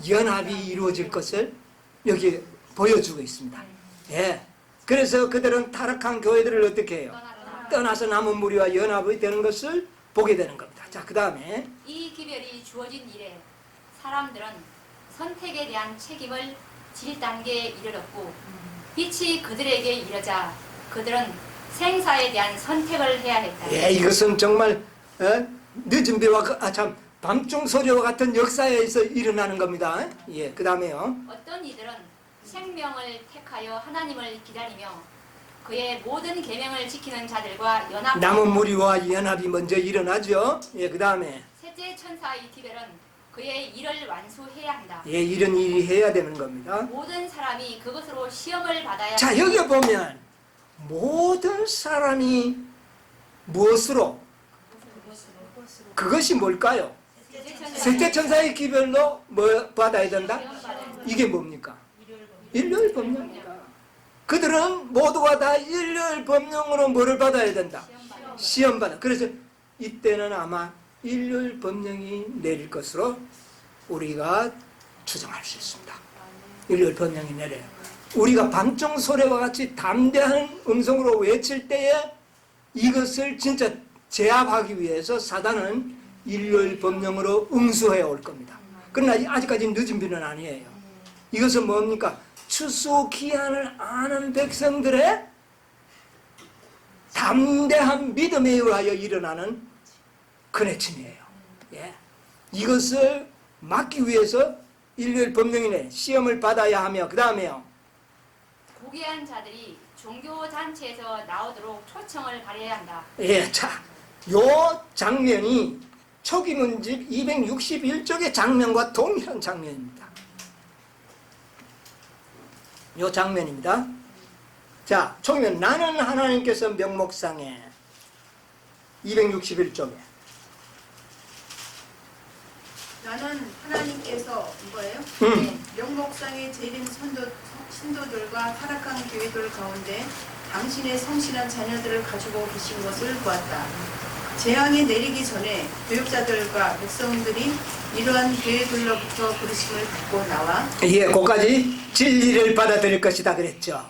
Speaker 1: 연합이 이루어질 것을 여기 보여주고 있습니다. 예. 그래서 그들은 타락한 교회들을 어떻게 해요? 떠나서 남은 무리와 연합이 되는 것을 보게 되는 겁니다. 자, 그 다음에
Speaker 2: 이 기별이 주어진 이래 사람들은 선택에 대한 책임을 질 단계에 이르렀고 빛이 그들에게 이르자 그들은 생사에 대한 선택을 해야 했다.
Speaker 1: 예, 이것은 정말 늦은 비와 참 밤중 소리와 같은 역사에서 일어나는 겁니다. 예, 그 다음에요.
Speaker 2: 어떤 이들은 생명을 택하여 하나님을 기다리며 그의 모든 계명을 지키는 자들과 연합.
Speaker 1: 남은 무리와 연합이 먼저 일어나죠. 예, 그 다음에
Speaker 2: 셋째 천사의 기별은 그의 일을 완수해야 한다.
Speaker 1: 예, 이런 일이 해야 되는 겁니다.
Speaker 2: 모든 사람이 그것으로 시험을 받아야.
Speaker 1: 자, 여기 보면 모든 사람이 무엇으로? 그것이 뭘까요? 셋째 천사의 기별로 뭐 받아야 된다? 이게 뭡니까? 일요일 법령입니다. 그들은 모두가 다 일요일 법령으로 뭐를 받아야 된다? 시험 받아. 그래서 이때는 아마 일요일 법령이 내릴 것으로 우리가 추정할 수 있습니다. 일요일 법령이 내려요. 우리가 밤중 소리와 같이 담대한 음성으로 외칠 때에 이것을 진짜 제압하기 위해서 사단은 일요일 법령으로 응수해 올 겁니다. 그러나 아직까지 늦은 비는 아니에요. 이것은 뭡니까? 추수 기한을 아는 백성들의 담대한 믿음에 의하여 일어나는 큰해침이에요. 예. 이것을 막기 위해서 일요일 법령이네 시험을 받아야 하며 그 다음에요.
Speaker 2: 고귀한 자들이 종교단체에서 나오도록 초청을 발해야 한다.
Speaker 1: 예, 자, 요 장면이 초기 문집 261쪽의 장면과 동일한 장면입니다. 요 장면입니다. 자, 초기면 나는 하나님께서 명목상에 261쪽에
Speaker 3: 나는 하나님께서 이거예요? 명목상에 재림 신도들과 타락한 교회들 가운데 당신의 성실한 자녀들을 가지고 계신 것을 보았다. 재앙이 내리기 전에 교육자들과 백성들이 이러한 교회들로부터 부르심을 받고 나와
Speaker 1: 예, 거기까지 진리를 받아들일 것이다 그랬죠.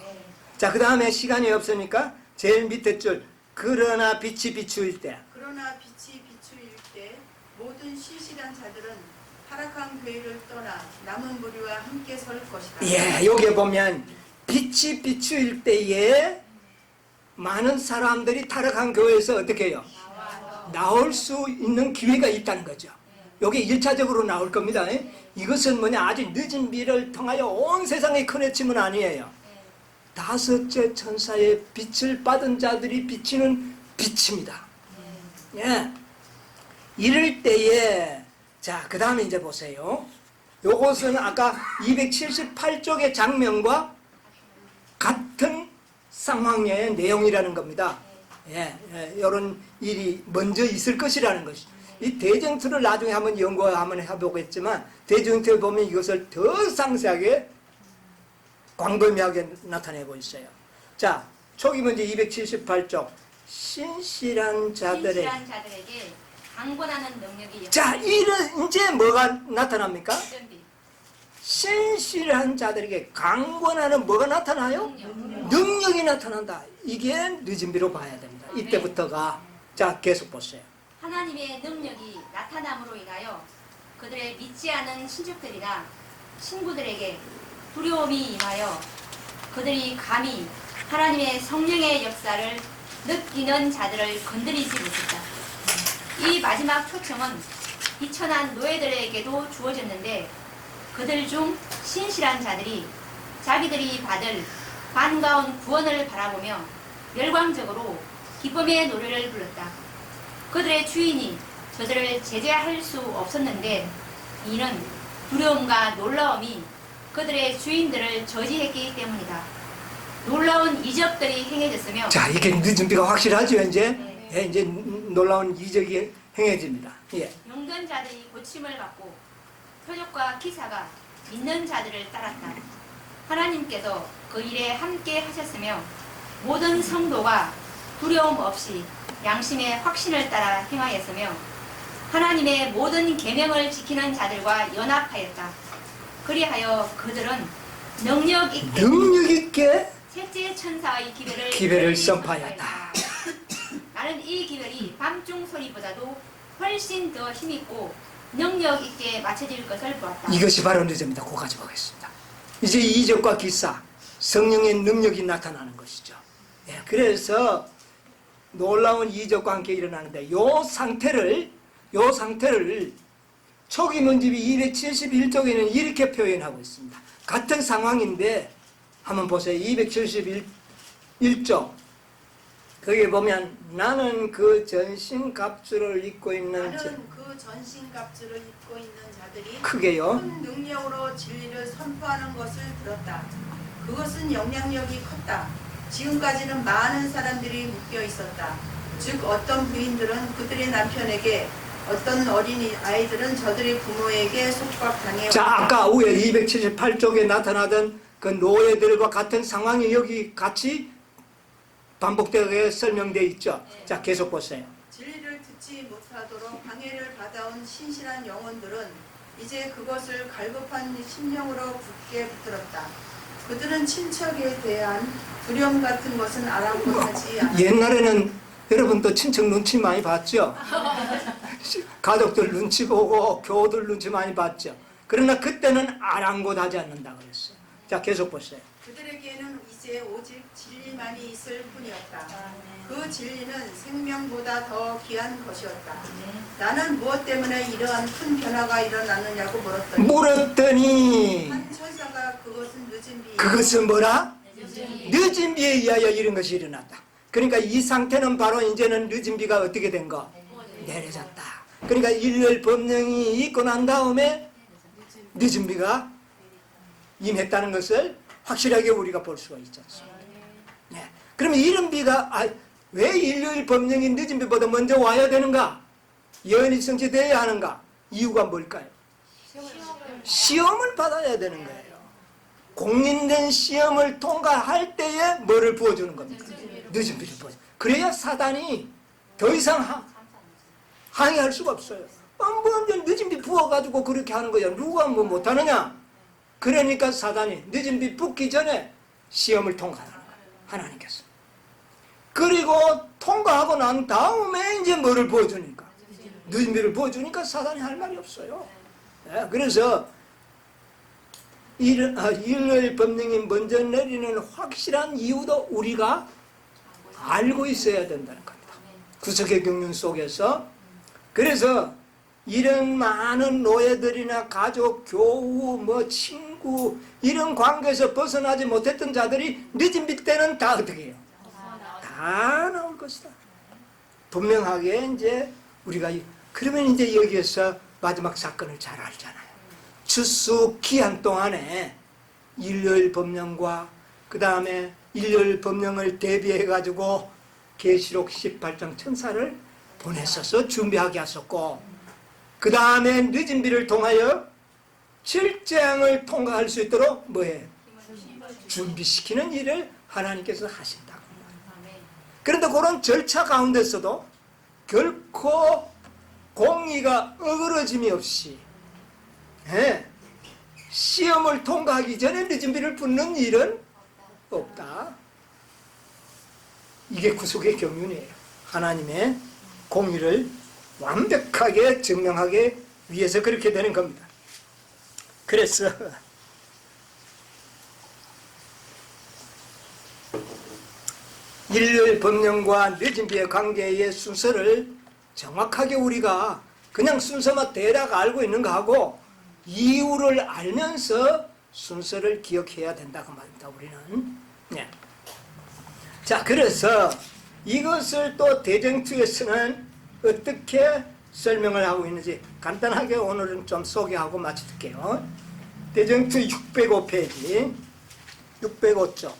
Speaker 1: 자, 그 다음에 시간이 없으니까 제일 밑에 줄 그러나 빛이 비추일 때
Speaker 3: 그러나 빛이 비추일 때 모든 신실한 자들은 타락한 교회를 떠나 남은 무리와 함께 설 것이다.
Speaker 1: 예, 여기에 보면 빛이 비추일 때에 많은 사람들이 타락한 교회에서 어떻게 해요? 나올 수 있는 기회가 있다는 거죠. 여기 1차적으로 나올 겁니다. 이것은 뭐냐, 아주 늦은 비를 통하여 온 세상의 큰해침은 아니에요. 다섯째 천사의 빛을 받은 자들이 비치는 빛입니다. 예. 이럴 때에 자, 그 다음에 이제 보세요. 요것은 아까 278쪽의 장면과 같은 상황의 내용이라는 겁니다. 예, 이런 일이 먼저 있을 것이라는 것이. 이 대정투를 나중에 한번 연구하면 해보겠지만 대정투에 보면 이것을 더 상세하게 광범위하게 나타내고 있어요. 자, 초기 문제 278쪽 신실한 자들의
Speaker 2: 자들에게 강권하는 능력이.
Speaker 1: 자, 이런 이제 뭐가 나타납니까?
Speaker 2: 준비.
Speaker 1: 신실한 자들에게 강권하는 뭐가 나타나요? 능력이 나타난다. 이게 늦은 비로 봐야 됩니다. 이때부터가. 자, 계속 보세요.
Speaker 2: 하나님의 능력이 나타남으로 인하여 그들의 믿지 않은 신족들이나 친구들에게 두려움이 임하여 그들이 감히 하나님의 성령의 역사를 느끼는 자들을 건드리지 못했다. 이 마지막 초청은 비천한 노예들에게도 주어졌는데 그들 중 신실한 자들이 자기들이 받을 반가운 구원을 바라보며 열광적으로 기쁨의 노래를 불렀다. 그들의 주인이 저들을 제재할 수 없었는데 이는 두려움과 놀라움이 그들의 주인들을 저지했기 때문이다. 놀라운 이적들이 행해졌으며
Speaker 1: 자, 이게 늦은 비가 확실하죠, 이제?
Speaker 2: 네.
Speaker 1: 예, 이제 놀라운 이적이 행해집니다. 예.
Speaker 2: 용된 자들이 고침을 받고 표적과 기사가 믿는 자들을 따랐다. 하나님께서 그 일에 함께 하셨으며 모든 성도가 두려움 없이 양심의 확신을 따라 행하였으며 하나님의 모든 계명을 지키는 자들과 연합하였다. 그리하여 그들은 능력 있게 셋째 천사의 기별을
Speaker 1: 선포하였다.
Speaker 2: 나는 이 기별이 밤중 소리보다도 훨씬 더 힘있고 능력 있게 맞춰질 것을 보았다.
Speaker 1: 이것이 바로 늦음이다. 고가지 보겠습니다. 이제 이적과 기사, 성령의 능력이 나타나는 것이죠. 예, 그래서 놀라운 이적과 함께 일어나는데 요 상태를 초기 문집이 271쪽에는 이렇게 표현하고 있습니다. 같은 상황인데 한번 보세요. 271쪽 거기에 보면 나는 그 전신갑주를 입고 있는
Speaker 3: 나는 그 전신갑주를 입고 있는 자들이
Speaker 1: 크게요.
Speaker 3: 큰 능력으로 진리를 선포하는 것을 들었다. 그것은 영향력이 컸다. 지금까지는 많은 사람들이 묶여 있었다. 즉 어떤 부인들은 그들의 남편에게, 어떤 어린이 아이들은 저들의 부모에게 속박당해.
Speaker 1: 자, 아까 위에 278쪽에 나타나던 그 노예들과 같은 상황이 여기 같이 반복되게 설명되어 있죠. 자, 계속 보세요.
Speaker 3: 진리를 듣지 못하도록 방해를 받아온 신실한 영혼들은 이제 그것을 갈급한 심령으로 굳게 붙들었다. 그들은 친척에 대한 두려움 같은 것은 아랑곳하지 않았다.
Speaker 1: 옛날에는 여러분도 친척 눈치 많이 봤죠? 가족들 눈치 보고 교우들 눈치 많이 봤죠? 그러나 그때는 아랑곳하지 않는다 그랬어요. 자, 계속 보세요.
Speaker 3: 그들에게는 이제 오직 진리만이 있을 뿐이었다. 그 진리는 생명보다 더 귀한 것이었다. 나는 무엇 때문에 이러한 큰 변화가 일어나느냐고
Speaker 1: 물었더니
Speaker 3: 한 천사가 그것은 늦은 비.
Speaker 1: 그것은 뭐라? 늦은 비에 의하여 이런 것이 일어났다. 그러니까 이 상태는 바로 이제는 늦은 비가 어떻게 된 거? 내려졌다. 그러니까 일열 법령이 있고 난 다음에 늦은 비가 임했다는 것을 확실하게 우리가 볼 수가 있지 않습니까? 네. 그러면 이런 비가 왜 일요일 법령이 늦은 비보다 먼저 와야 되는가? 예언이 성취되어야 하는가? 이유가 뭘까요? 시험을 받아야 되는 거예요. 공인된 시험을 통과할 때에 뭐를 부어주는 겁니까? 늦은 비를 부어줘. 그래야 사단이 더 이상 항의할 수가 없어요. 뭐 늦은 비 부어가지고 그렇게 하는 거야. 누가 뭐 못하느냐? 그러니까 사단이 늦은 비 붓기 전에 시험을 통과하는 거예요. 하나님께서. 그리고 통과하고 난 다음에 이제 뭐를 부어주니까? 늦은 비를 부어주니까 사단이 할 말이 없어요. 네, 그래서 일요일 법령이 먼저 내리는 확실한 이유도 우리가 알고 있어야 된다는 겁니다. 구속의 경륜 속에서. 그래서 이런 많은 노예들이나 가족, 교우, 친구 이런 관계에서 벗어나지 못했던 자들이 늦은 비 때는 다 어떻게 해요? 다 나올 것이다. 분명하게 이제 우리가 그러면 이제 여기에서 마지막 사건을 잘 알잖아요. 추수 기한 동안에 일요일 법령과 그 다음에 일요일 법령을 대비해 가지고 계시록 18장 천사를 보냈어서 준비하게 하셨고, 그 다음에 늦은 비를 통하여 7장을 통과할 수 있도록 뭐해? 준비시키는 일을 하나님께서 하신다고. 그런데 그런 절차 가운데서도 결코 공의가 어그러짐이 없이 시험을 통과하기 전에 늦은 비를 붓는 일은 없다. 이게 구속의 경륜이에요. 하나님의 공의를 완벽하게 증명하기 위해서 그렇게 되는 겁니다. 그래서 일요일 법령과 늦은 비의 관계의 순서를 정확하게 우리가 그냥 순서만 대략 알고 있는 거하고 이유를 알면서 순서를 기억해야 된다고 말입니다. 우리는. 네. 자, 그래서 이것을 또 대정투에서는 어떻게 설명을 하고 있는지 간단하게 오늘은 좀 소개하고 마칠게요. 대쟁투 605페이지 605쪽.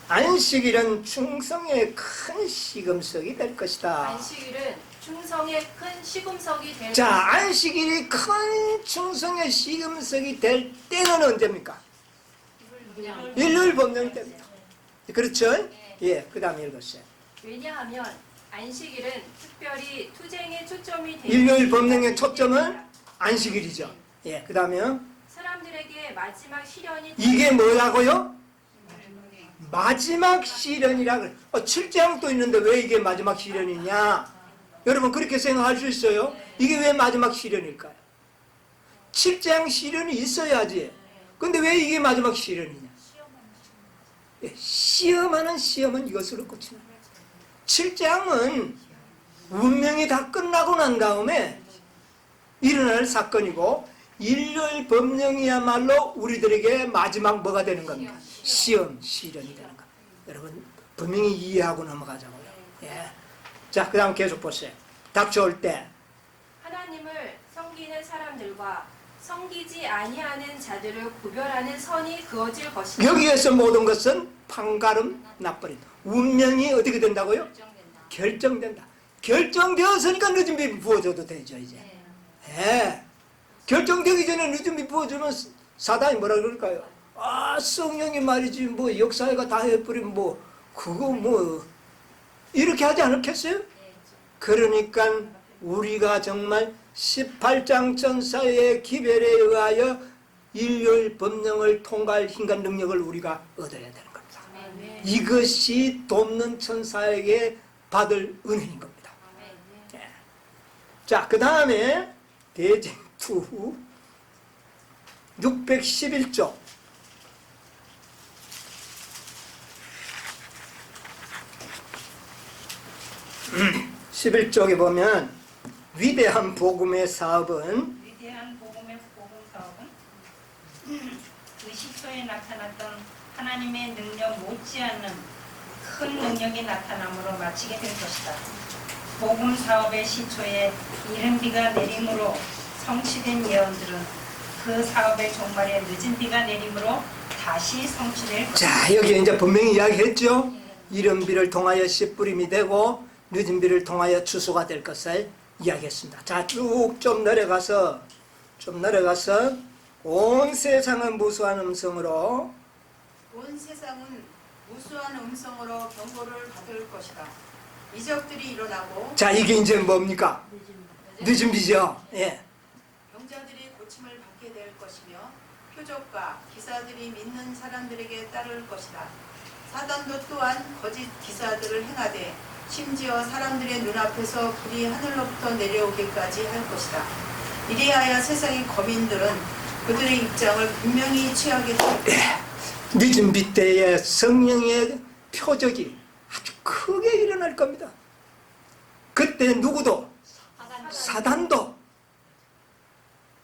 Speaker 1: 안식일은 충성의 큰 시금석이 될 것이다.
Speaker 4: 안식일은 충성의 큰 시금석이 될
Speaker 1: 자, 안식일이 큰 충성의 시금석이 될 때는 언제입니까? 일요일 법령 때입니다. 그렇죠? 예, 그 다음에 읽었어요.
Speaker 4: 왜냐하면 안식일은 특별히 투쟁에 초점이 돼
Speaker 1: 일요일 법령의 초점은 안식일이죠. 예, 그 다음에
Speaker 4: 사람들에게 마지막 시련이
Speaker 1: 이게 뭐라고요? 마지막 시련이라 그래. 7장도 있는데 왜 이게 마지막 시련이냐? 여러분 그렇게 생각할 수 있어요? 이게 왜 마지막 시련일까요? 7장 시련이 있어야지. 근데 왜 이게 마지막 시련이냐? 예, 시험하는 시험은 이것으로 끝이 나. 7장은 운명이 다 끝나고 난 다음에 일어날 사건이고 일요일 법령이야말로 우리들에게 마지막 뭐가 되는 겁니까? 시험, 시련이 되는 겁니다. 여러분 분명히 이해하고 넘어가자고요. 예. 자, 그 다음 계속 보세요. 닥쳐올 때
Speaker 4: 하나님을 섬기는 사람들과 섬기지 아니하는 자들을 구별하는 선이 그어질 것이다.
Speaker 1: 여기에서 모든 것은 판가름 나버린다. 운명이 어떻게 된다고요?
Speaker 2: 결정된다.
Speaker 1: 결정된다. 결정되었으니까 늦은 비 부어줘도 되죠 이제. 예. 결정되기 전에 늦은 비 부어주면 사단이 뭐라 그럴까요? 아, 성령이 말이지 뭐 역사회가 다 해버리면 뭐 그거 뭐 이렇게 하지 않았겠어요? 그러니까 우리가 정말 18장 전사의 기별에 의하여 일요일 법령을 통과할 힘과 능력을 우리가 얻어야 되는 겁니다. 이것이 돕는 천사에게 받을 은혜인 겁니다. 예. 자, 그 다음에 대쟁투 611조 11쪽에 보면 위대한 복음의 사업은
Speaker 5: 위대한 복음의 복음 사업은 그 시초에 나타났던 하나님의 능력 못지않는 큰 능력이 나타남으로 마치게 될 것이다. 복음 사업의 시초에 이른 비가 내림으로 성취된 예언들은 그 사업의 종말에 늦은 비가 내림으로 다시 성취될 것이다.
Speaker 1: 자, 여기 이제 분명히 이야기했죠. 이른 비를 통하여 씨 뿌림이 되고 늦은 비를 통하여 추수가 될 것을 이야기했습니다. 자, 쭉 좀 내려가서 온 세상은 무수한 음성으로
Speaker 3: 온 세상은 무수한 음성으로 경고를 받을 것이다. 이적들이 일어나고
Speaker 1: 자, 이게 이제 뭡니까? 늦은 비죠. 예.
Speaker 3: 병자들이 고침을 받게 될 것이며 표적과 기사들이 믿는 사람들에게 따를 것이다. 사단도 또한 거짓 기사들을 행하되 심지어 사람들의 눈앞에서 불이 하늘로부터 내려오기까지 할 것이다. 이리하여 세상의 거민들은 그들의 입장을 분명히 취하게 될 것이다.
Speaker 1: 늦은 비 때에 성령의 표적이 아주 크게 일어날 겁니다. 그때 누구도 사단도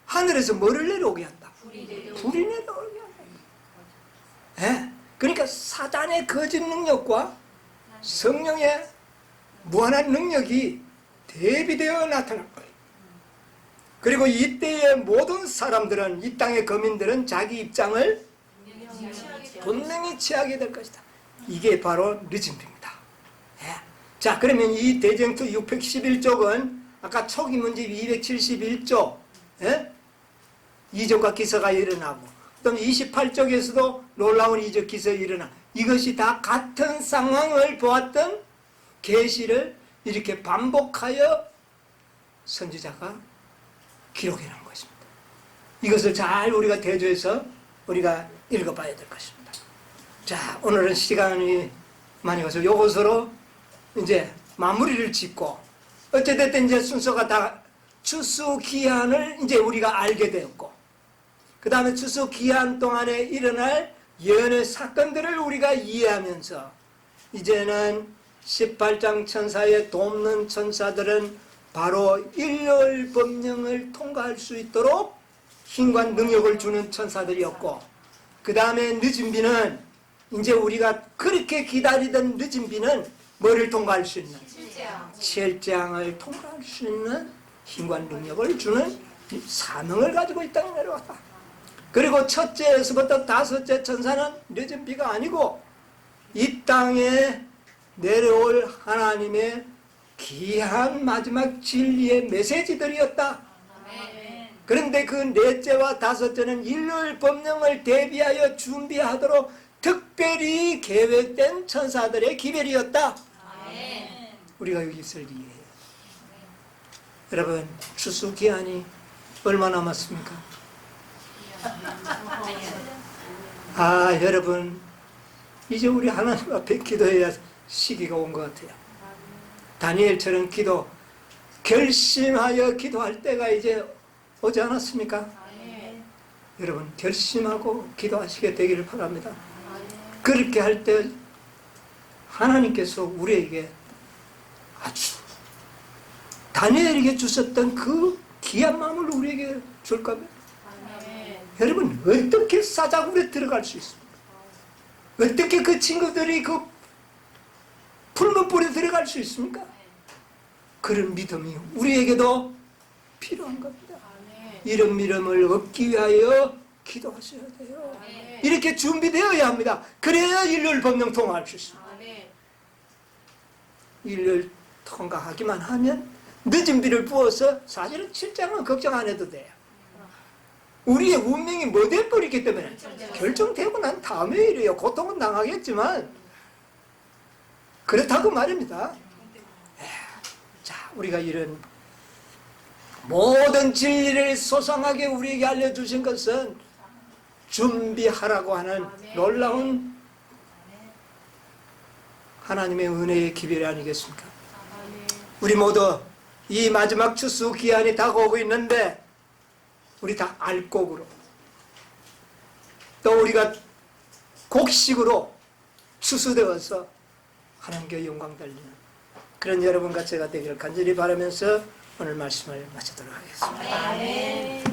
Speaker 1: 하늘에서 뭐를 내려오게 한다? 불이 내려오게 한다. 예? 그러니까 사단의 거짓 능력과 성령의 무한한 능력이 대비되어 나타날 거예요. 그리고 이때의 모든 사람들은, 이 땅의 거민들은 자기 입장을 분명히 취하게 될 것이다. 이게 바로 늦은 비입니다. 예. 자, 그러면 이 대쟁투 611쪽은 아까 초기 문제 271조 예? 이적과 기사가 일어나고 또 28쪽에서도 놀라운 이적 기사가 일어나, 이것이 다 같은 상황을 보았던 계시를 이렇게 반복하여 선지자가 기록해 놓은 것입니다. 이것을 잘 우리가 대조해서 우리가 읽어봐야 될 것입니다. 자, 오늘은 시간이 많이 가서 이것으로 이제 마무리를 짓고, 어찌됐든 이제 순서가 다 추수 기한을 이제 우리가 알게 되었고, 그 다음에 추수 기한 동안에 일어날 예언의 사건들을 우리가 이해하면서 이제는 18장 천사의 돕는 천사들은 바로 일요일 법령을 통과할 수 있도록 힘과 능력을 주는 천사들이었고, 그 다음에 늦은 비는 이제 우리가 그렇게 기다리던 늦은 비는 뭐를 통과할 수 있는?
Speaker 2: 실제요.
Speaker 1: 실장을 통과할 수 있는 힘과 능력을 주는 사명을 가지고 이 땅에 내려왔다. 그리고 첫째에서부터 다섯째 천사는 늦은 비가 아니고 이 땅에 내려올 하나님의 귀한 마지막 진리의 메시지들이었다.
Speaker 2: 아멘.
Speaker 1: 그런데 그 넷째와 다섯째는 일요일 법령을 대비하여 준비하도록 특별히 계획된 천사들의 기별이었다.
Speaker 2: 아멘.
Speaker 1: 우리가 여기 있을 이유예요. 여러분, 추수 기한이 얼마 남았습니까? 아, 여러분, 이제 우리 하나님 앞에 기도해야 시기가 온 것 같아요. 다니엘처럼 결심하여 기도할 때가 이제 오지 않았습니까? 여러분, 결심하고 기도하시게 되기를 바랍니다. 그렇게 할 때 하나님께서 우리에게 아주 다니엘에게 주셨던 그 귀한 마음을 우리에게 줄 겁니다. 여러분, 어떻게 사자굴에 들어갈 수 있습니까? 어떻게 그 친구들이 그 푸른 불에 들어갈 수 있습니까? 그런 믿음이 우리에게도 필요한 겁니다. 이런 믿음을 얻기 위하여 기도하셔야 돼요. 이렇게 준비되어야 합니다. 그래야 일요일 법령 통과할 수 있습니다. 일요일 통과하기만 하면 늦은 비를 부어서 사실은 실장은 걱정 안 해도 돼요. 우리의 운명이 뭐 될 거리기 때문에 결정되고 난 다음에 이래요. 고통은 당하겠지만 그렇다고 말입니다. 자, 우리가 이런 모든 진리를 소상하게 우리에게 알려주신 것은 준비하라고 하는 놀라운 하나님의 은혜의 기별이 아니겠습니까? 우리 모두 이 마지막 추수 기한이 다가오고 있는데 우리 다 알곡으로 또 우리가 곡식으로 추수되어서 하나님께 영광 돌리는 그런 여러분과 제가 되기를 간절히 바라면서 오늘 말씀을 마치도록 하겠습니다.
Speaker 2: 아멘.